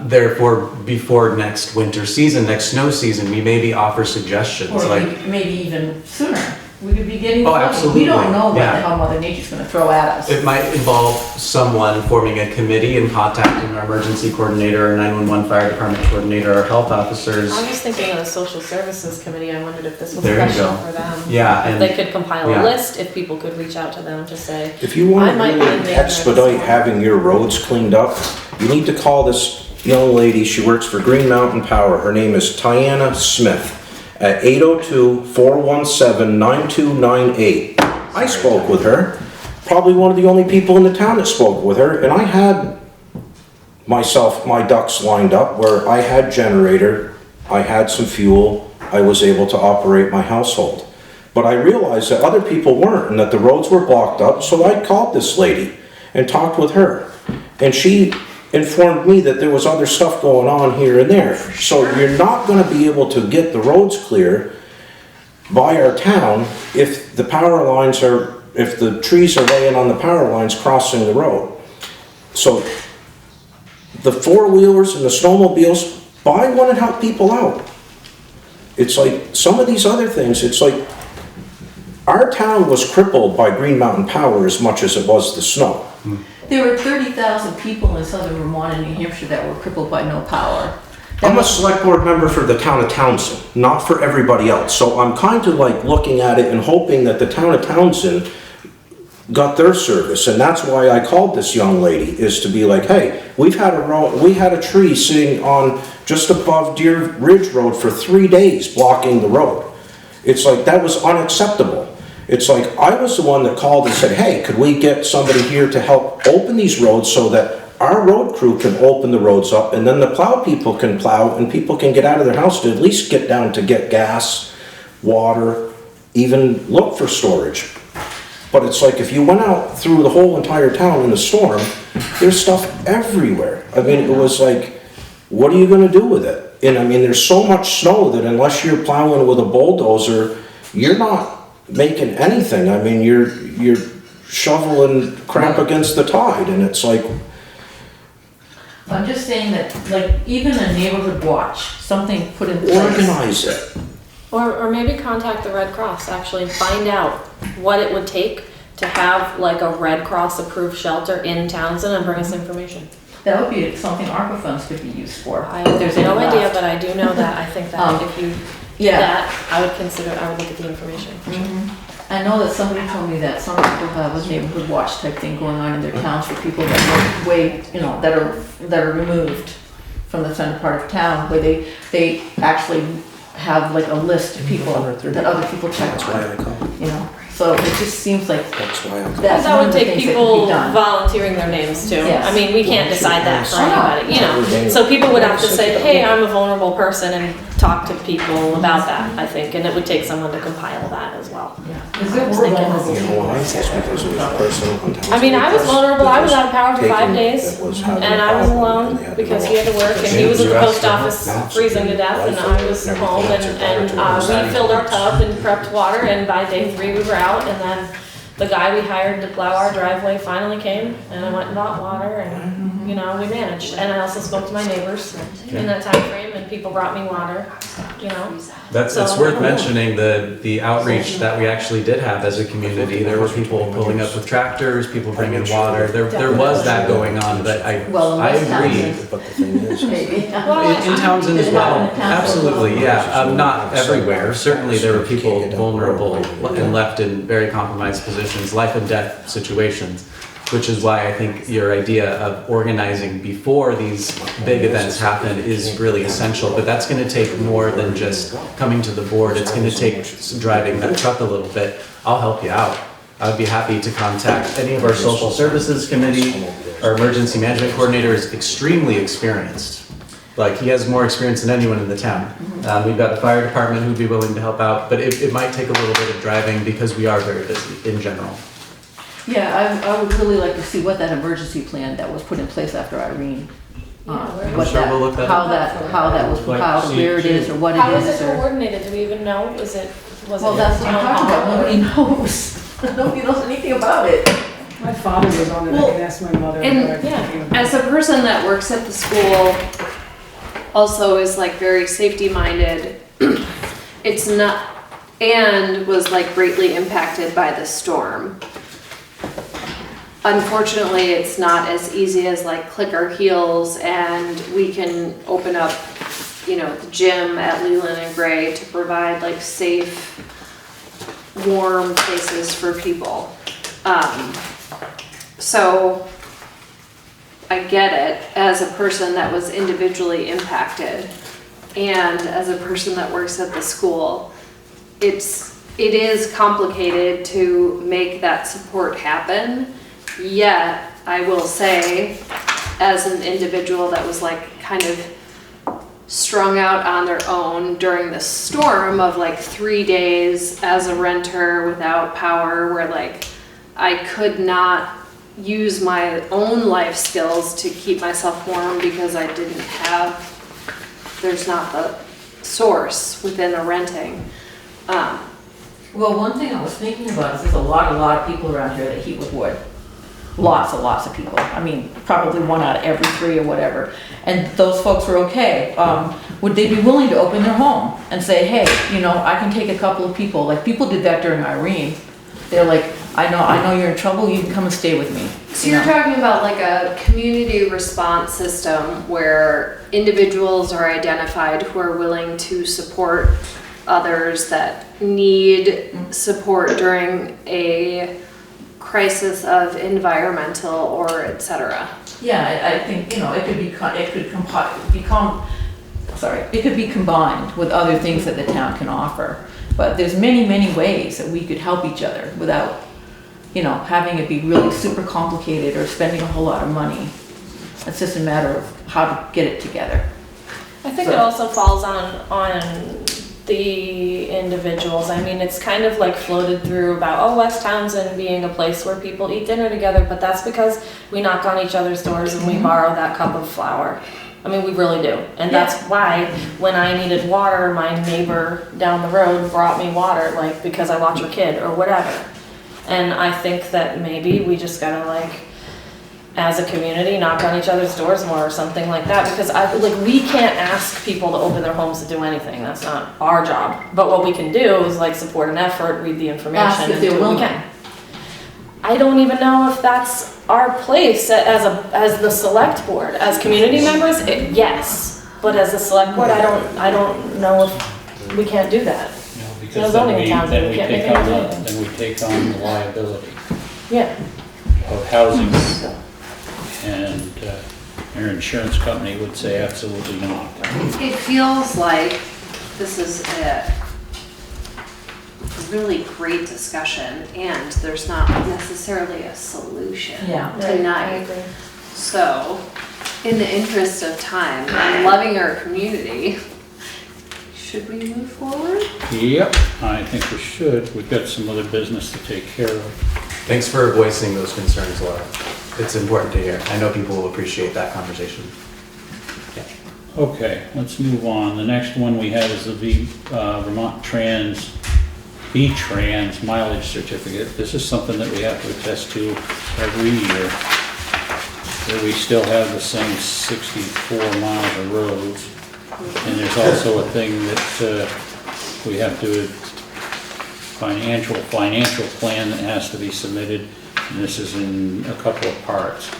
I: Therefore, before next winter season, next snow season, we maybe offer suggestions
E: Or
I: like.
E: maybe even sooner. We could be getting
I: Oh,
E: flooding.
I: absolutely.
E: We don't know what the
I: Yeah.
E: hell Mother Nature's gonna throw at us.
I: It might involve someone forming a committee and contacting our emergency coordinator, our 911 fire department coordinator, our health officers.
F: I was thinking of the social services committee, I wondered if this was
I: There you
F: special
I: go.
F: for them.
I: Yeah,
F: If
I: and-
F: they could compile
I: yeah.
F: a list, if people could reach out to them to say,
B: If you want
F: I
B: to
F: might be in
B: really
F: there
B: expedite
F: next
B: having your roads cleaned up, you need to call this young lady. She works for Green Mountain Power. Her name is Tiana Smith at 802-417-9298. I spoke with her, probably one of the only people in the town that spoke with her, and I had my ducks lined up where I had generator, I had some fuel, I was able to operate my household. But I realized that other people weren't and that the roads were blocked up, so I called this lady and talked with her. And she informed me that there was other stuff going on here and there. So you're not gonna be able to get the roads clear by our town if the power lines are, if the trees are laying on the power lines crossing the road. So the four-wheelers and the snowmobiles, buy one and help people out. It's like some of these other things, it's like our town was crippled by Green Mountain Power as much as it was the snow.
E: There were 30,000 people in southern Vermont and New Hampshire that were crippled by no power.
B: I'm a select board member for the town of Townsend, not for everybody else. So I'm kind of like looking at it and hoping that the town of Townsend got their service. And that's why I called this young lady, is to be like, hey, we had a tree sitting on just above Deer Ridge Road for 3 days blocking the road. It's like, that was unacceptable. It's like, I was the one that called and said, hey, could we get somebody here to help open these roads so that our road crew can open the roads up, and then the plow people can plow and people can get out of their house to at least get down to get gas, water, even look for storage. But it's like, if you went out through the whole entire town in the storm, there's stuff everywhere. I mean, it was like, what are you gonna do with it? And I mean, there's so much snow that unless you're plowing with a bulldozer, you're not making anything. I mean, you're shoveling crap against the tide, and it's like,
E: I'm just saying that, like, even a neighborhood watch, something put in place.
B: organize it.
F: Or maybe contact the Red Cross, actually find out what it would take to have like a Red Cross approved shelter in Townsend and bring us information.
E: That would be something ARPA funds could be used for.
F: I
E: if there's
F: have no
E: any
F: idea,
E: left.
F: but I do know that, I think that if you did
E: Yeah.
F: that, I would look at the information.
E: I know that somebody told me that some people have a neighborhood watch type thing going on in their towns for people that live way, that are removed from the center part of town, where they actually have like a list of people that other people check
B: That's why
E: on,
B: I called.
E: So it just seems like
B: That's why I'm.
E: that's
C: That
E: one
C: would
E: of the
C: take
E: things that can be
C: people
E: done.
C: volunteering their names too.
E: Yes.
C: I mean, we can't decide that for anybody, you know.
B: Yeah.
C: So people would have to say, hey, I'm a vulnerable person, and talk to people about that, I think, and it would take someone to compile that as well.
E: Because there were vulnerable
B: You know
E: people.
B: why? It's because it was a person on Townsend.
C: I mean, I was vulnerable, I was out of power for
B: Taking-
C: 5 days,
B: that was having
C: and
B: a
C: I was
B: problem,
C: alone
B: and they had to
C: because
B: go
C: he had to
B: off.
C: work, and he was at the post office freezing to death, and I was home, and we filled our tub and prepped water, and by day 3 we were out, and then the guy we hired to plow our driveway finally came, and I went and bought water, and, you know, we managed. And I also spoke to my neighbors in that time frame, and people brought me water, you know.
I: It's
C: So-
I: worth mentioning the outreach that we actually did have as a community. There were people pulling up with tractors, people bringing water. There was that going on, but I
E: West
I: agree.
E: Townsend,
B: But the thing is,
E: maybe.
I: In Townsend as well, absolutely, yeah. Not everywhere. Certainly there were people vulnerable and left in very compromised positions, life and death situations, which is why I think your idea of organizing before these big events happen is really essential. But that's going to take more than just coming to the board. It's going to take driving that truck a little bit. I'll help you out. I would be happy to contact any of our social services committee. Our emergency management coordinator is extremely experienced. Like, he has more experience than anyone in the town. We've got the fire department who'd be willing to help out, but it might take a little bit of driving because we are very busy in general.
E: Yeah, I would really like to see what that emergency plan that was put in place after Irene. What
I: Sure,
E: that,
I: we'll look that
E: how
I: up.
E: that was compiled, where it is, or what
C: How
E: it
C: is
E: is,
C: it
E: or.
C: coordinated? Do we even know? Was it
E: Well, that's what I'm
C: town
E: talking about,
C: hall?
E: nobody knows. Nobody knows anything about it.
D: My father was on it, I
C: Well,
D: can ask my mother.
C: And
D: but I can't remember.
C: as a person that works at the school, also is like very safety minded, it's not, and was like greatly impacted by the storm. Unfortunately, it's not as easy as like click our heels and we can open up, you know, the gym at Leland and Gray to provide like safe, warm places for people. So I get it as a person that was individually impacted and as a person that works at the school. It is complicated to make that support happen. Yet, I will say, as an individual that was like kind of strung out on their own during the storm of like 3 days as a renter without power, where like I could not use my own life skills to keep myself warm because I didn't have, there's not the source within the renting.
E: Well, one thing I was thinking about is there's a lot of people around here that heat with wood. Lots of people. I mean, probably 1 out of every 3 or whatever. And those folks were okay. Would they be willing to open their home and say, hey, you know, I can take a couple of people. Like people did that during Irene. They're like, I know you're in trouble, you can come and stay with me.
C: So you're talking about like a community response system where individuals are identified who are willing to support others that need support during a crisis of environmental or et cetera.
E: Yeah, I think, you know, it could be combined with other things that the town can offer. But there's many ways that we could help each other without, you know, having it be really super complicated or spending a whole lot of money. It's just a matter of how to get it together.
F: I think it also falls on the individuals. I mean, it's kind of like floated through about, oh, West Townsend being a place where people eat dinner together, but that's because we knock on each other's doors and we borrow that cup of flour. I mean, we really do. And that's why when I needed water, my neighbor down the road brought me water, like because I watch her kid or whatever. And I think that maybe we just gotta like, as a community, knock on each other's doors more or something like that, because we can't ask people to open their homes to do anything. That's not our job. But what we can do is like support an effort, read the information,
E: Ask if
F: and do
E: they're
F: what we
E: willing.
F: can. I don't even know if that's our place as the select board. As community members, yes. But as a select board, I don't know if we can't do that.
A: No,
F: No
A: because
F: zoning in town,
A: then
F: we
A: we
F: can't
A: take
F: make
A: on
F: any
A: then we take on the liability
F: Yeah.
A: of housing. And your insurance company would say absolutely not.
C: It feels like this is a really great discussion and there's not necessarily a solution tonight. So, in the interest of time and loving our community, should we move forward?
A: Yep, I think we should. We've got some other business to take care of.
I: Thanks for voicing those concerns, Laura. It's important to hear. I know people will appreciate that conversation.
A: Okay, let's move on. The next one we have is the Vermont VTrans mileage certificate. This is something that we have to attest to every year. Where we still have the same 64 miles of roads. And there's also a thing that we have to, financial plan that has to be submitted. And this is in a couple of parts.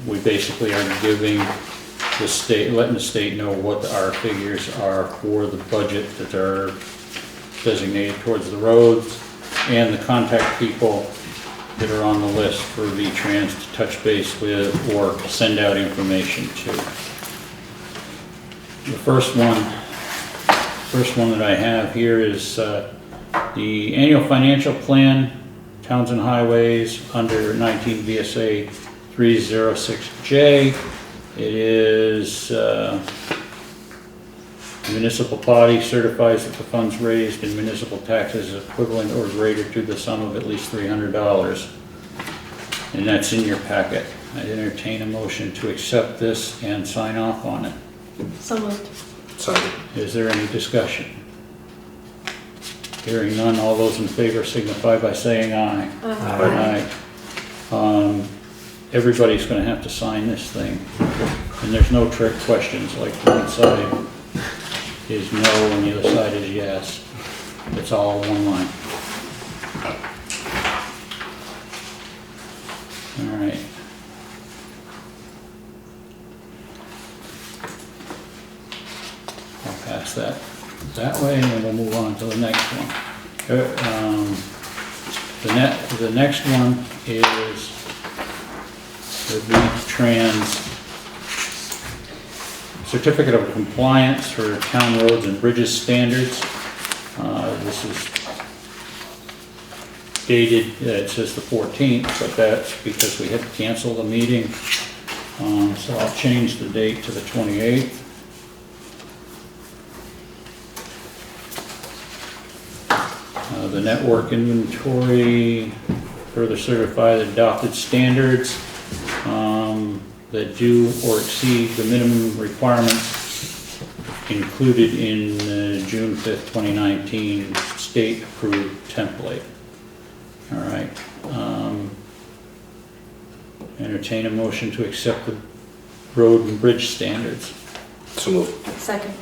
A: We basically are giving the state, letting the state know what our figures are for the budget that are designated towards the roads and the contact people that are on the list for VTrans to touch base with or send out information to. The first one that I have here is the annual financial plan, Townsend Highways, under 19 VSA 306J. It is municipal body certifies that the funds raised in municipal taxes is equivalent or greater to the sum of at least $300. And that's in your packet. I'd entertain a motion to accept this and sign off on it.
F: So moved.
B: Second.
A: Is there any discussion? Hearing none, all those in favor signify by saying aye. Aye. Everybody's gonna have to sign this thing. And there's no trick questions, like one side is no and the other side is yes. It's all one line. All right. I'll pass that way and then we'll move on to the next one. The next one is the VTrans Certificate of Compliance for Town Roads and Bridges Standards. This is dated, it says the 14th, but that's because we had to cancel the meeting So I'll change the date to the 28th. The network inventory, further certify the adopted standards that do or exceed the minimum requirements included in the June 5th, 2019 state-approved template. All right. Entertain a motion to accept the road and bridge standards.
B: So moved.
F: Second.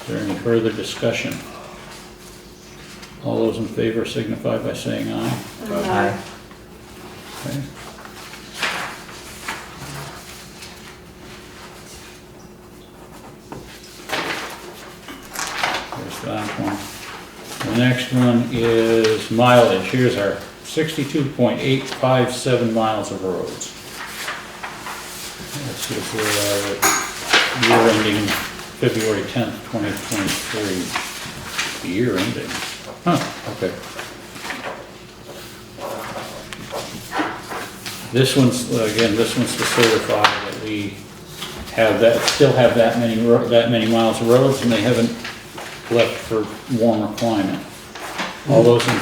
A: Is there any further discussion? All those in favor signify by saying aye.
I: Aye.
A: Okay. There's that one. The next one is mileage. Here's our 62.857 miles of roads. This is year ending February 10th, 2023. Year ending. Huh, okay. This one's, again, this one's to certify that we have that, still have that many miles of roads, and they haven't left for warmer climate. All those, try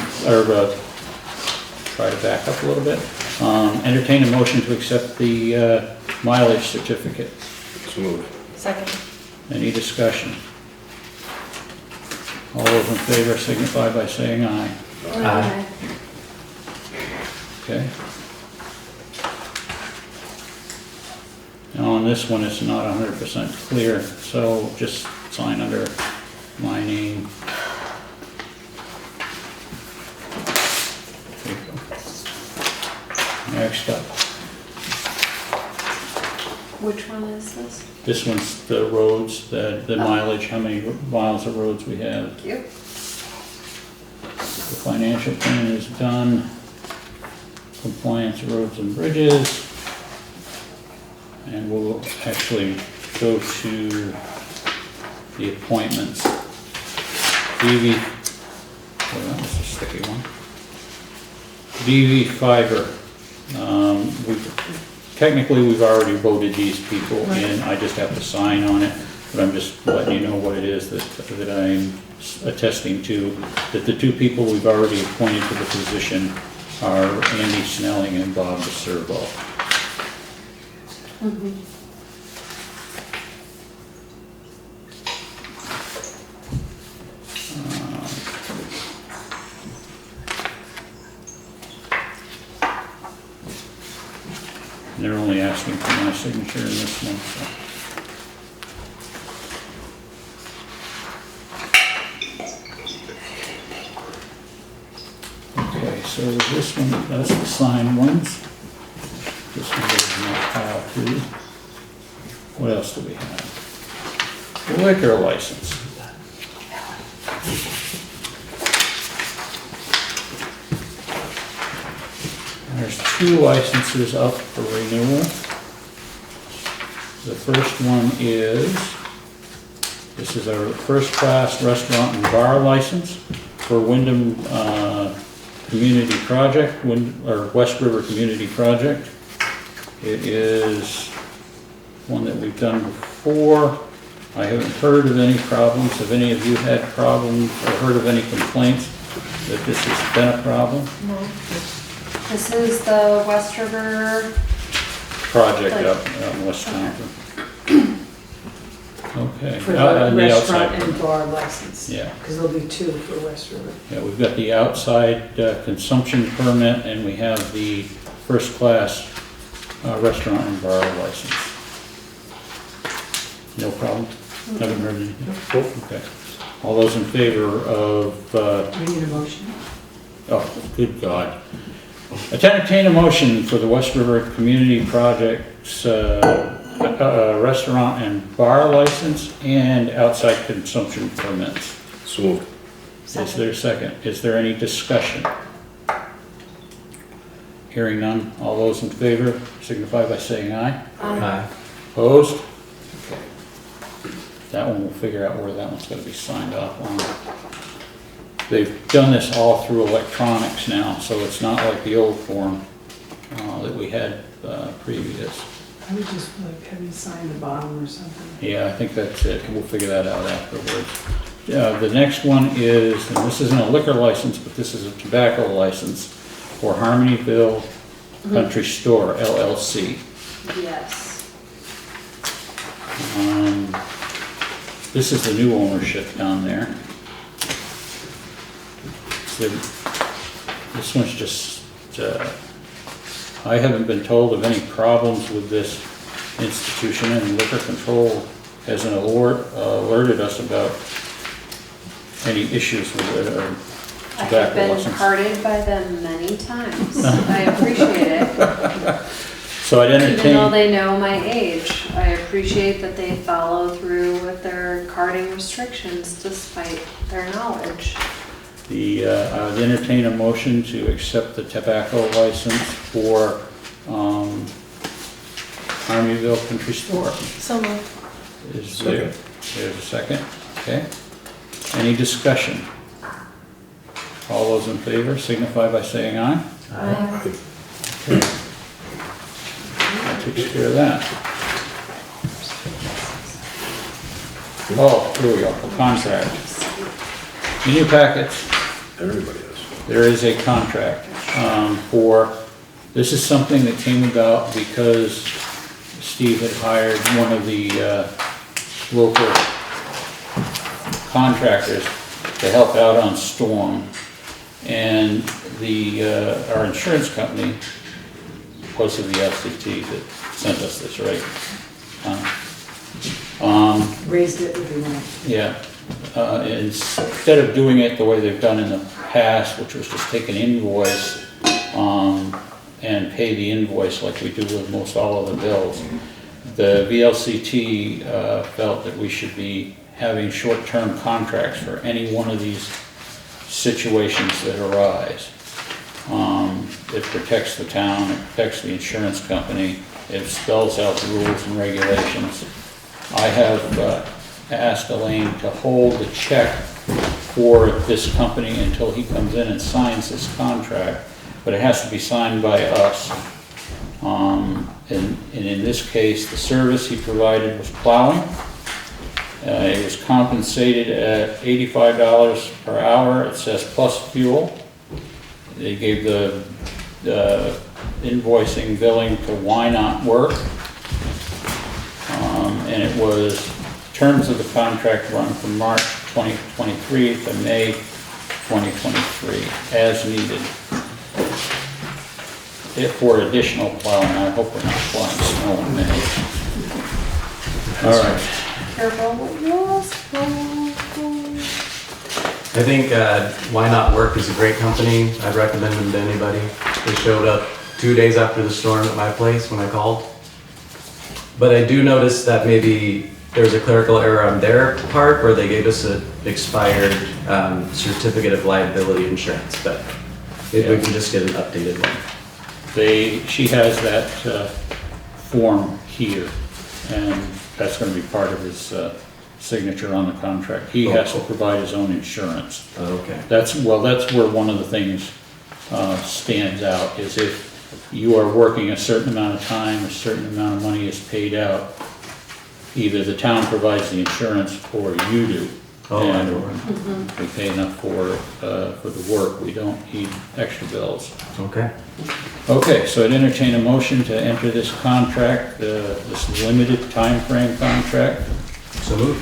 A: to back up a little bit. Entertain a motion to accept the mileage certificate.
B: So moved.
F: Second.
A: Any discussion? All those in favor signify by saying aye.
I: Aye.
A: Okay. Now on this one, it's not 100% clear, so just sign under my name. There you go. Next up,
C: Which one is this?
A: this one's the roads, the mileage, how many miles of roads we have.
C: Yep.
A: The financial plan is done. Compliance of roads and bridges. And we'll actually go to the appointments. DV, oh, that was a sticky one. DV Fiber. Technically, we've already voted these people in. I just have to sign on it. But I'm just letting you know what it is that I'm attesting to. That the two people we've already appointed to the position are Andy Snelling and Bob DeCervo. They're only asking for my signature in this one, so. Okay, so this one, that's the signed ones. This one goes in that pile too. What else do we have? Liquor license. There's two licenses up for renewal. The first one is, this is our first class restaurant and bar license for Wyndham Community Project, or West River Community Project. It is one that we've done before. I haven't heard of any problems. Have any of you had problems or heard of any complaints that this has been a problem?
C: No. This is the West River.
A: Project up in West Taunton. Okay.
D: For
A: On
D: the
A: the
D: restaurant
A: outside.
D: and bar license.
A: Yeah.
D: Because there'll be two for West River.
A: Yeah, we've got the outside consumption permit, and we have the first class restaurant and bar license. No problem? Haven't heard anything? Okay. All those in favor of,
D: We need a motion.
A: oh, good God. Entertain a motion for the West River Community Project's restaurant and bar license and outside consumption permits.
B: So moved.
A: Is there a second? Is there any discussion? Hearing none, all those in favor signify by saying aye.
I: Aye.
A: Opposed? Okay. That one, we'll figure out where that one's gonna be signed off on. They've done this all through electronics now, so it's not like the old form that we had previous.
D: I would just like have you sign the bottom or something.
A: Yeah, I think that's it. We'll figure that out afterwards. The next one is, and this isn't a liquor license, but this is a tobacco license for Harmonyville Country Store LLC.
C: Yes.
A: This is the new ownership down there. This one's just, I haven't been told of any problems with this institution, and liquor control hasn't alerted us about any issues with
C: I have
A: tobacco
C: been
A: license.
C: carded by them many times. I appreciate it.
A: So I'd
C: Even though
A: entertain,
C: they know my age, I appreciate that they follow through with their carding restrictions despite their knowledge.
A: I'd entertain a motion to accept the tobacco license for Harmonyville Country Store.
F: So moved.
A: Is there, there's a second, okay? Any discussion? All those in favor signify by saying aye.
F: Aye.
A: That takes care of that. Oh, here we go, the contract. In your packets,
B: Everybody is.
A: there is a contract for, this is something that came about because Steve had hired one of the local contractors to help out on storm. And our insurance company, close to the LCT that sent us this, right?
D: Raised it if you want.
A: Yeah, instead of doing it the way they've done in the past, which was just take an invoice and pay the invoice like we do with most all of the bills, the VLCT felt that we should be having short-term contracts for any one of these situations that arise. It protects the town, it protects the insurance company, it spells out the rules and regulations. I have asked Elaine to hold the check for this company until he comes in and signs this contract, but it has to be signed by us. And in this case, the service he provided was plowing. It was compensated at $85 per hour. It says plus fuel. They gave the invoicing billing to Why Not Work. And it was, terms of the contract run from March 2023 to May 2023, as needed. If for additional plowing, I hope we're not plowing snow in May. All right.
C: Careful what you ask for.
I: I think Why Not Work is a great company. I'd recommend them to anybody. They showed up 2 days after the storm at my place when I called. But I do notice that maybe there's a clerical error on their part where they gave us an expired certificate of liability insurance, but if we can just get an updated one.
A: She has that form here, and that's gonna be part of his signature on the contract. He has to provide his own insurance.
I: Okay.
A: That's where one of the things stands out, is if you are working a certain amount of time, a certain amount of money is paid out, either the town provides the insurance or you do.
I: Oh, I know.
A: And we pay enough for the work, we don't need extra bills.
I: Okay.
A: Okay, so I'd entertain a motion to enter this contract, this limited time frame contract.
I: So moved.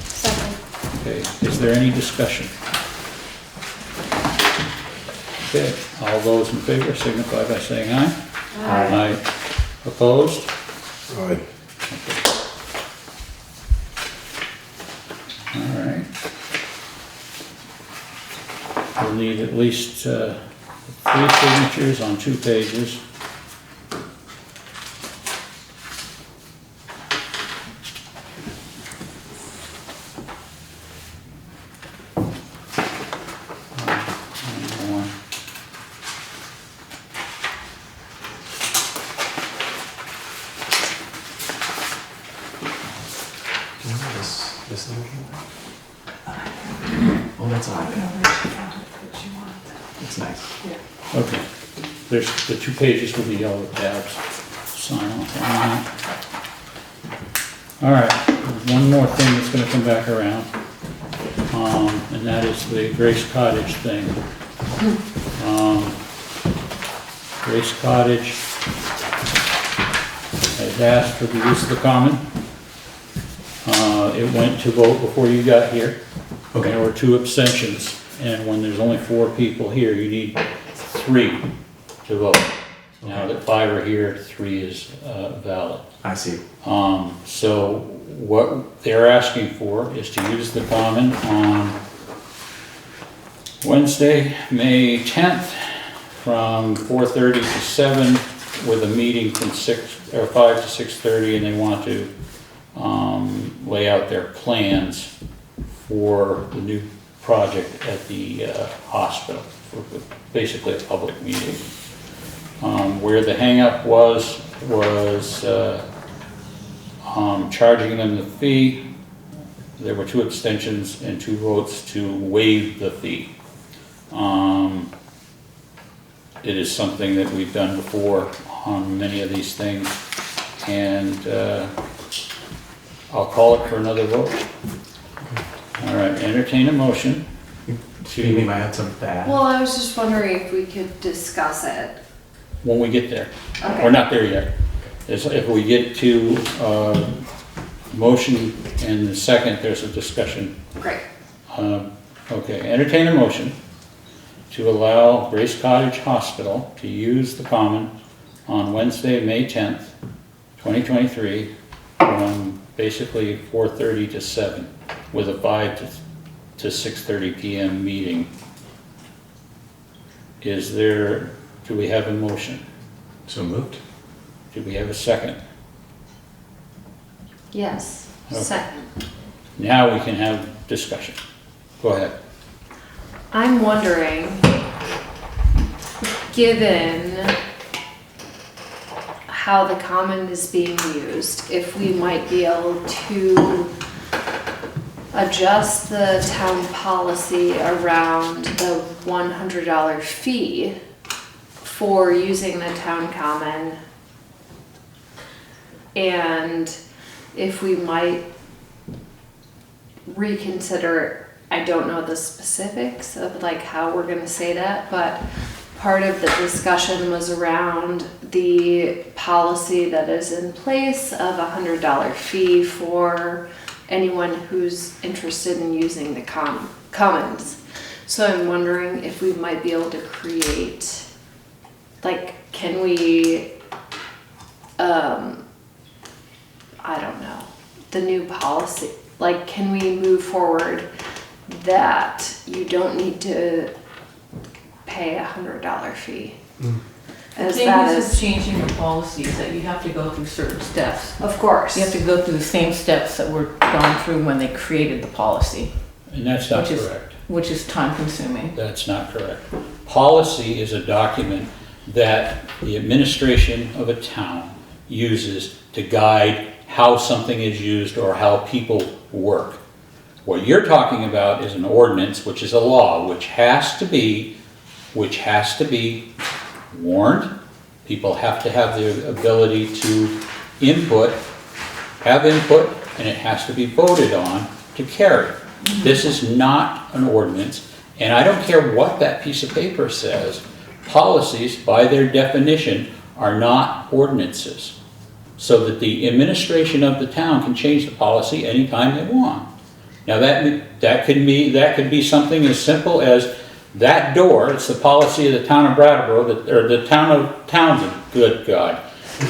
C: Second.
A: Okay, is there any discussion? Okay, all those in favor signify by saying aye.
C: Aye.
A: Opposed?
B: All right.
A: All right. We'll need at least 3 signatures on 2 pages.
I: Do you know this thing came back? Oh, that's all right. It's nice.
A: Okay, there's, the 2 pages with the yellow tabs. sign off on that. All right, one more thing that's gonna come back around. And that is the Grace Cottage thing. Grace Cottage has asked for the use of the common. It went to vote before you got here.
I: Okay.
A: There were 2 abstentions, and when there's only 4 people here, you need 3 to vote. Now that 5 are here, 3 is valid.
I: I see.
A: So what they're asking for is to use the common on Wednesday, May 10th, from 4:30 to 7, with a meeting from 5 to 6:30, and they want to lay out their plans for the new project at the hospital, for basically a public meeting. Where the hangup was charging them the fee. There were 2 abstentions and 2 votes to waive the fee. It is something that we've done before on many of these things, and I'll call it for another vote. All right, entertain a motion
I: Do you mean I had some bad?
C: Well, I was just wondering if we could discuss it.
A: when we get there.
C: Okay.
A: We're not there yet. If we get to motion and the second, there's a discussion.
C: Great.
A: Okay, entertain a motion to allow Grace Cottage Hospital to use the common on Wednesday, May 10th, 2023, from basically 4:30 to 7, with a 5 to 6:30 p.m. meeting. Do we have a motion?
I: So moved.
A: Do we have a second?
C: Yes.
A: Okay.
C: Second.
A: Now we can have discussion. Go ahead.
C: I'm wondering, given how the common is being used, if we might be able to adjust the town policy around the $100 fee for using the town common, and if we might reconsider, I don't know the specifics of like how we're gonna say that, but part of the discussion was around the policy that is in place of a $100 fee for anyone who's interested in using the commons. So I'm wondering if we might be able to create, like, can we, I don't know, the new policy, like, can we move forward that you don't need to pay a $100 fee? As
E: The
C: that
E: thing is
C: is,
E: changing the policy is that you have to go through certain steps.
C: of course.
E: You have to go through the same steps that were gone through when they created the policy,
A: And that's not
E: Which is-
A: correct.
E: which is time consuming.
A: That's not correct. Policy is a document that the administration of a town uses to guide how something is used or how people work. What you're talking about is an ordinance, which is a law, which has to be warned. People have to have the ability to have input, and it has to be voted on to carry. This is not an ordinance, and I don't care what that piece of paper says. Policies, by their definition, are not ordinances, so that the administration of the town can change the policy anytime they want. Now that could be something as simple as that door. It's the policy of the town of Brattleboro, or the town of Townshend, good God,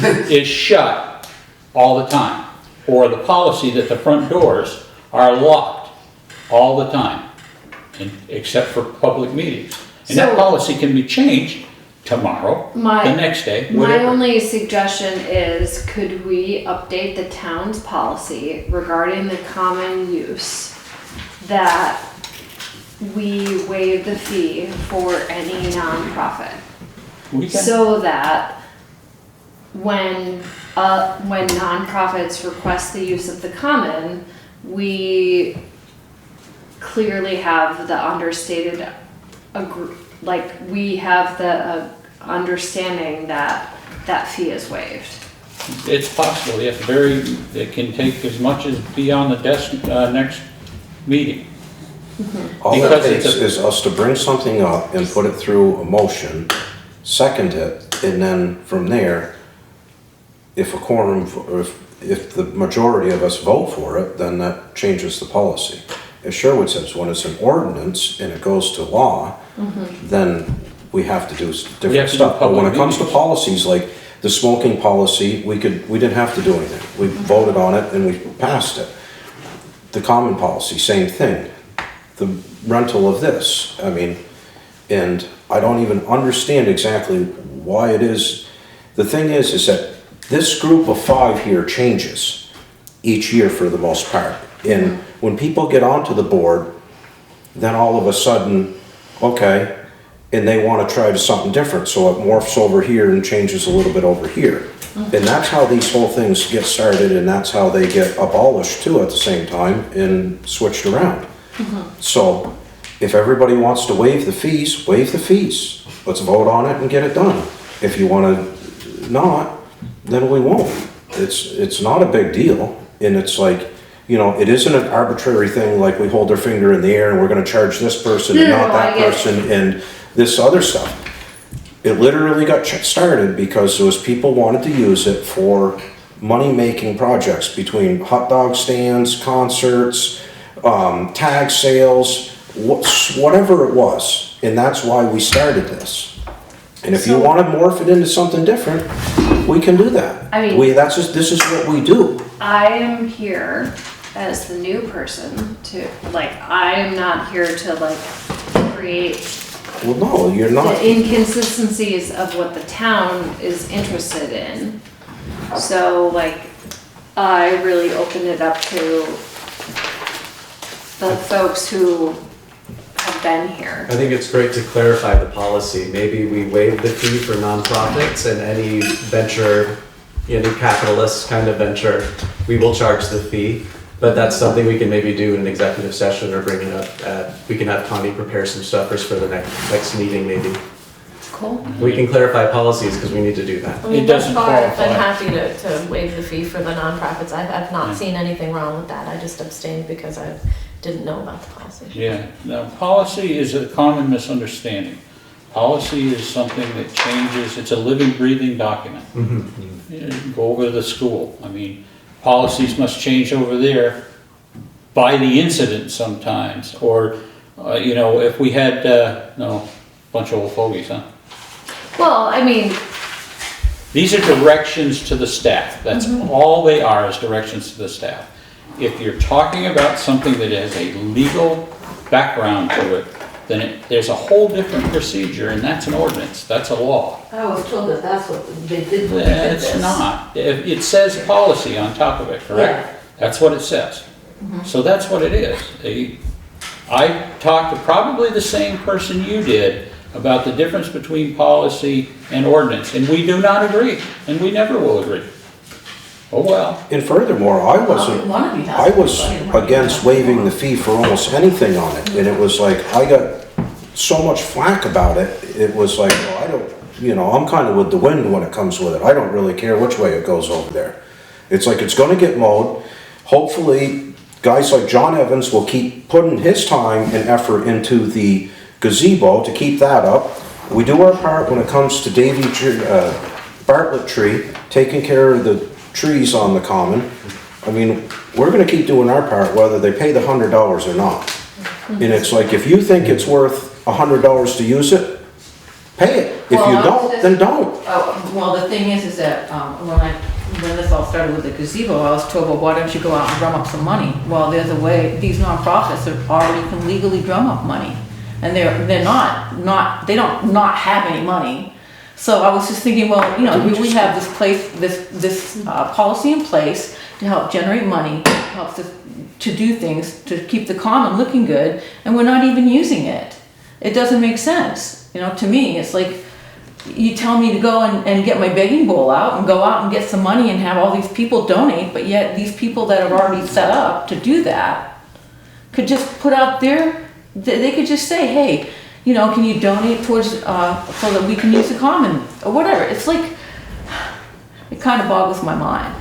A: is shut all the time. Or the policy that the front doors are locked all the time, except for public meetings. And that
C: So-
A: policy can be changed tomorrow, the next day,
C: My
A: whatever.
C: only suggestion is, could we update the town's policy regarding the common use, that we waive the fee for any nonprofit?
A: We can-
C: So that when nonprofits request the use of the common, we clearly have the understated, we have the understanding that that fee is waived.
A: It's possible, yes, it can take as much as be on the desk, next meeting.
B: All it
A: Because
B: takes
A: it's a-
B: is us to bring something up and put it through a motion, second it, and then from there, if a quorum, or if the majority of us vote for it, then that changes the policy. As Sherwood says, when it's an ordinance and it goes to law, then we have to do
A: We
B: different
A: have to do
B: stuff. But when it
A: public
B: comes to
A: meetings.
B: policies, like the smoking policy, we didn't have to do anything. We voted on it and we passed it. The common policy, same thing. The rental of this, I mean, and I don't even understand exactly why it is. The thing is that this group of 5 here changes each year for the most part. And when people get onto the board, then all of a sudden, okay, and they want to try something different, so it morphs over here and changes a little bit over here. And that's how these whole things get started, and that's how they get abolished too at the same time and switched around. So if everybody wants to waive the fees, waive the fees. Let's vote on it and get it done. If you want to not, then we won't. It's not a big deal, and it's like, you know, it isn't an arbitrary thing like we hold our finger in the air and we're gonna charge this person and not that person and this other stuff. It literally got started because those people wanted to use it for money-making projects between hot dog stands, concerts, tag sales, whatever it was. And that's why we started this. And if you want to morph it into something different, we can do that.
C: I mean-
B: This is what we do.
C: I am here as the new person to, like, I am not here to, like, create
B: Well, no, you're not.
C: the inconsistencies of what the town is interested in. So, like, I really opened it up to the folks who have been here.
I: I think it's great to clarify the policy. Maybe we waive the fee for nonprofits and any venture, any capitalist kind of venture, we will charge the fee. But that's something we can maybe do in an executive session or bring it up. We can have Connie prepare some stuffers for the next meeting maybe.
C: Cool.
I: We can clarify policies because we need to do that.
F: I mean,
A: It doesn't
F: thus far, I've been
A: qualify.
F: happy to waive the fee for the nonprofits. I've not seen anything wrong with that. I just abstained because I didn't know about the policy.
A: Yeah, now, policy is a common misunderstanding. Policy is something that changes, it's a living, breathing document. Yeah, go over to the school, I mean, policies must change over there by the incident sometimes, or, you know, if we had, no, bunch of old fogies, huh?
C: Well, I mean,
A: These are directions to the staff, that's all they are, is directions to the staff. If you're talking about something that has a legal background to it, then there's a whole different procedure, and that's an ordinance, that's a law.
E: I was told that that's what they did when they did
A: It's
E: this.
A: not. It says policy on top of it, correct? That's what it says. So that's what it is. I talked to probably the same person you did about the difference between policy and ordinance, and we do not agree, and we never will agree. Oh, well.
B: And furthermore, I was against waiving the fee for almost anything on it, and it was like, I got so much flack about it, it was like, well, I don't, you know, I'm kind of with the wind when it comes with it, I don't really care which way it goes over there. It's like, it's gonna get mowed, hopefully, guys like John Evans will keep putting his time and effort into the gazebo to keep that up. We do our part when it comes to Bartlett tree, taking care of the trees on the common. I mean, we're gonna keep doing our part whether they pay the $100 or not. And it's like, if you think it's worth $100 to use it, pay it. If
E: Well,
B: you
E: I was
B: don't,
E: just-
B: then don't.
E: Well, the thing is that, when this all started with the gazebo, I was told, well, why don't you go out and drum up some money? Well, there's a way, these nonprofits are already can legally drum up money. And they don't not have any money. So I was just thinking, well, you know, we have this policy in place to help generate money, helps us to do things, to keep the common looking good, and we're not even using it. It doesn't make sense, you know, to me. It's like, you tell me to go and get my begging bowl out and go out and get some money and have all these people donate, but yet these people that are already set up to do that could just put out there, they could just say, hey, you know, can you donate towards, so that we can use the common, or whatever. It's like, it kind of boggles my mind.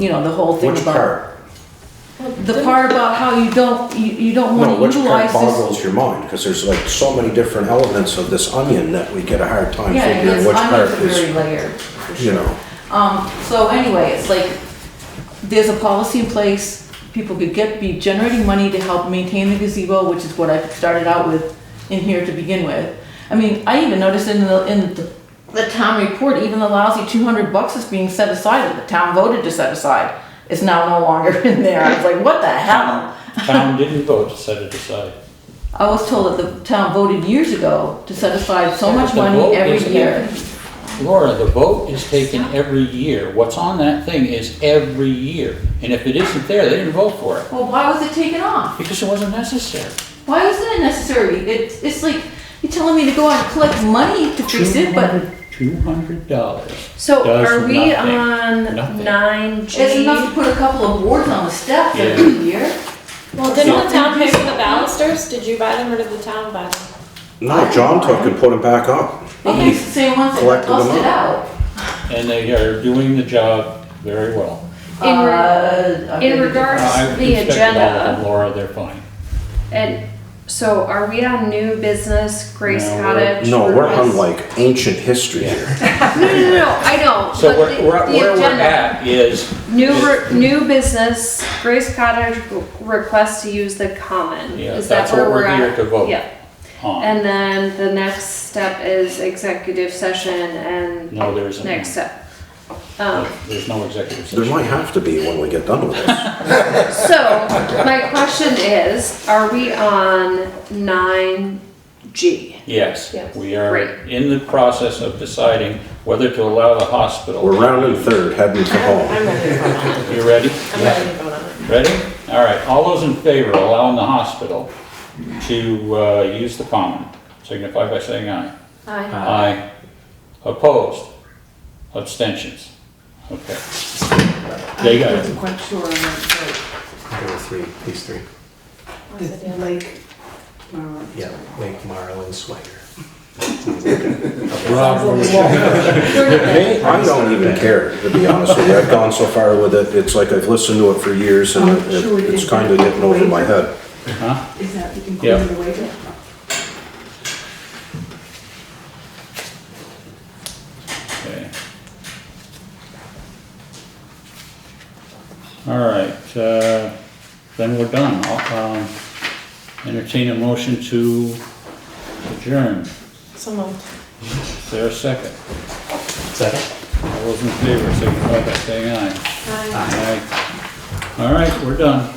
E: You know, the whole thing
B: Which
E: about.
B: part?
E: The part about how you don't
B: No,
E: want
B: which
E: to
B: part
E: utilize this.
B: boggles your mind? Because there's like so many different elements of this onion that we get a hard time
E: Yeah, and
B: figuring
E: it's
B: which part
E: onions are very
B: is,
E: layered, for
B: you
E: sure.
B: know.
E: So anyway, it's like, there's a policy in place, people could be generating money to help maintain the gazebo, which is what I started out with in here to begin with. I mean, I even noticed in the town report, even the lousy $200 is being set aside, that the town voted to set aside, is now no longer in there. I was like, what the hell?
A: Town didn't vote to set it aside.
E: I was told that the town voted years ago to set aside so much
A: The vote
E: money every
A: is
E: year.
A: Laura, the vote is taken every year. What's on that thing is every year. And if it isn't there, they didn't vote for it.
E: Well, why was it taken off?
A: Because it wasn't necessary.
E: Why isn't it necessary? It's like, you're telling me to go out and collect money to fix it, but
A: $200.
C: So
A: Does
C: are we
A: nothing.
C: on
A: Nothing.
C: 9G?
E: it's enough to put a couple of boards on the steps every year.
F: Well, didn't the town pay for the balusters? Did you buy them or did the town buy them?
B: No, John took and put them back up.
E: They used the same ones that
B: Collected them
E: busted out.
A: And they are doing the job very well.
C: In regards
A: I've
C: to the
A: inspected all of them,
C: agenda,
A: Laura, they're fine.
C: and so are we on new business, Grace
A: No,
C: Cottage?
B: No, we're
C: request?
B: on like ancient history here.
C: No, I know.
A: So
C: but
A: where
C: the
A: we're
C: agenda.
A: at is,
C: New business, Grace Cottage request to use the common.
A: yeah,
C: Is that
A: that's
C: where
A: what we're
C: at?
A: here to vote
C: Yeah,
A: on.
C: and then the next step is executive session and
A: No, there isn't.
C: next step.
A: There's no executive
B: There
A: session.
B: might have to be when we get done with this.
C: So, my question is, are we on 9G?
A: Yes,
C: Yes.
A: we are
C: Great.
A: in the process of deciding whether to allow the hospital.
B: We're rounding third, heading to home.
F: I'm ready to vote on it.
A: You ready?
F: I'm ready to vote on it.
A: Ready? All right, all those in favor of allowing the hospital to use the common, signify by saying aye.
F: Aye.
A: Aye. Opposed? Abstentions? Okay. They got
D: I
A: it.
D: wasn't quite sure on that,
I: There were three, these three.
D: but the Lake,
I: Yeah, Lake Marlin Swider.
B: I don't even care, to be honest with you. I've gone so far with it, it's like I've listened to it for years and it's kind of getting over my head.
A: Huh?
D: is that
A: Yeah.
D: including the waiver?
A: Okay. All right, then we're done. I'll entertain a motion to adjourn.
F: So moved.
A: Is there a second?
I: Second?
A: All those in favor, signify by saying aye.
F: Aye.
A: Aye. All right, we're done.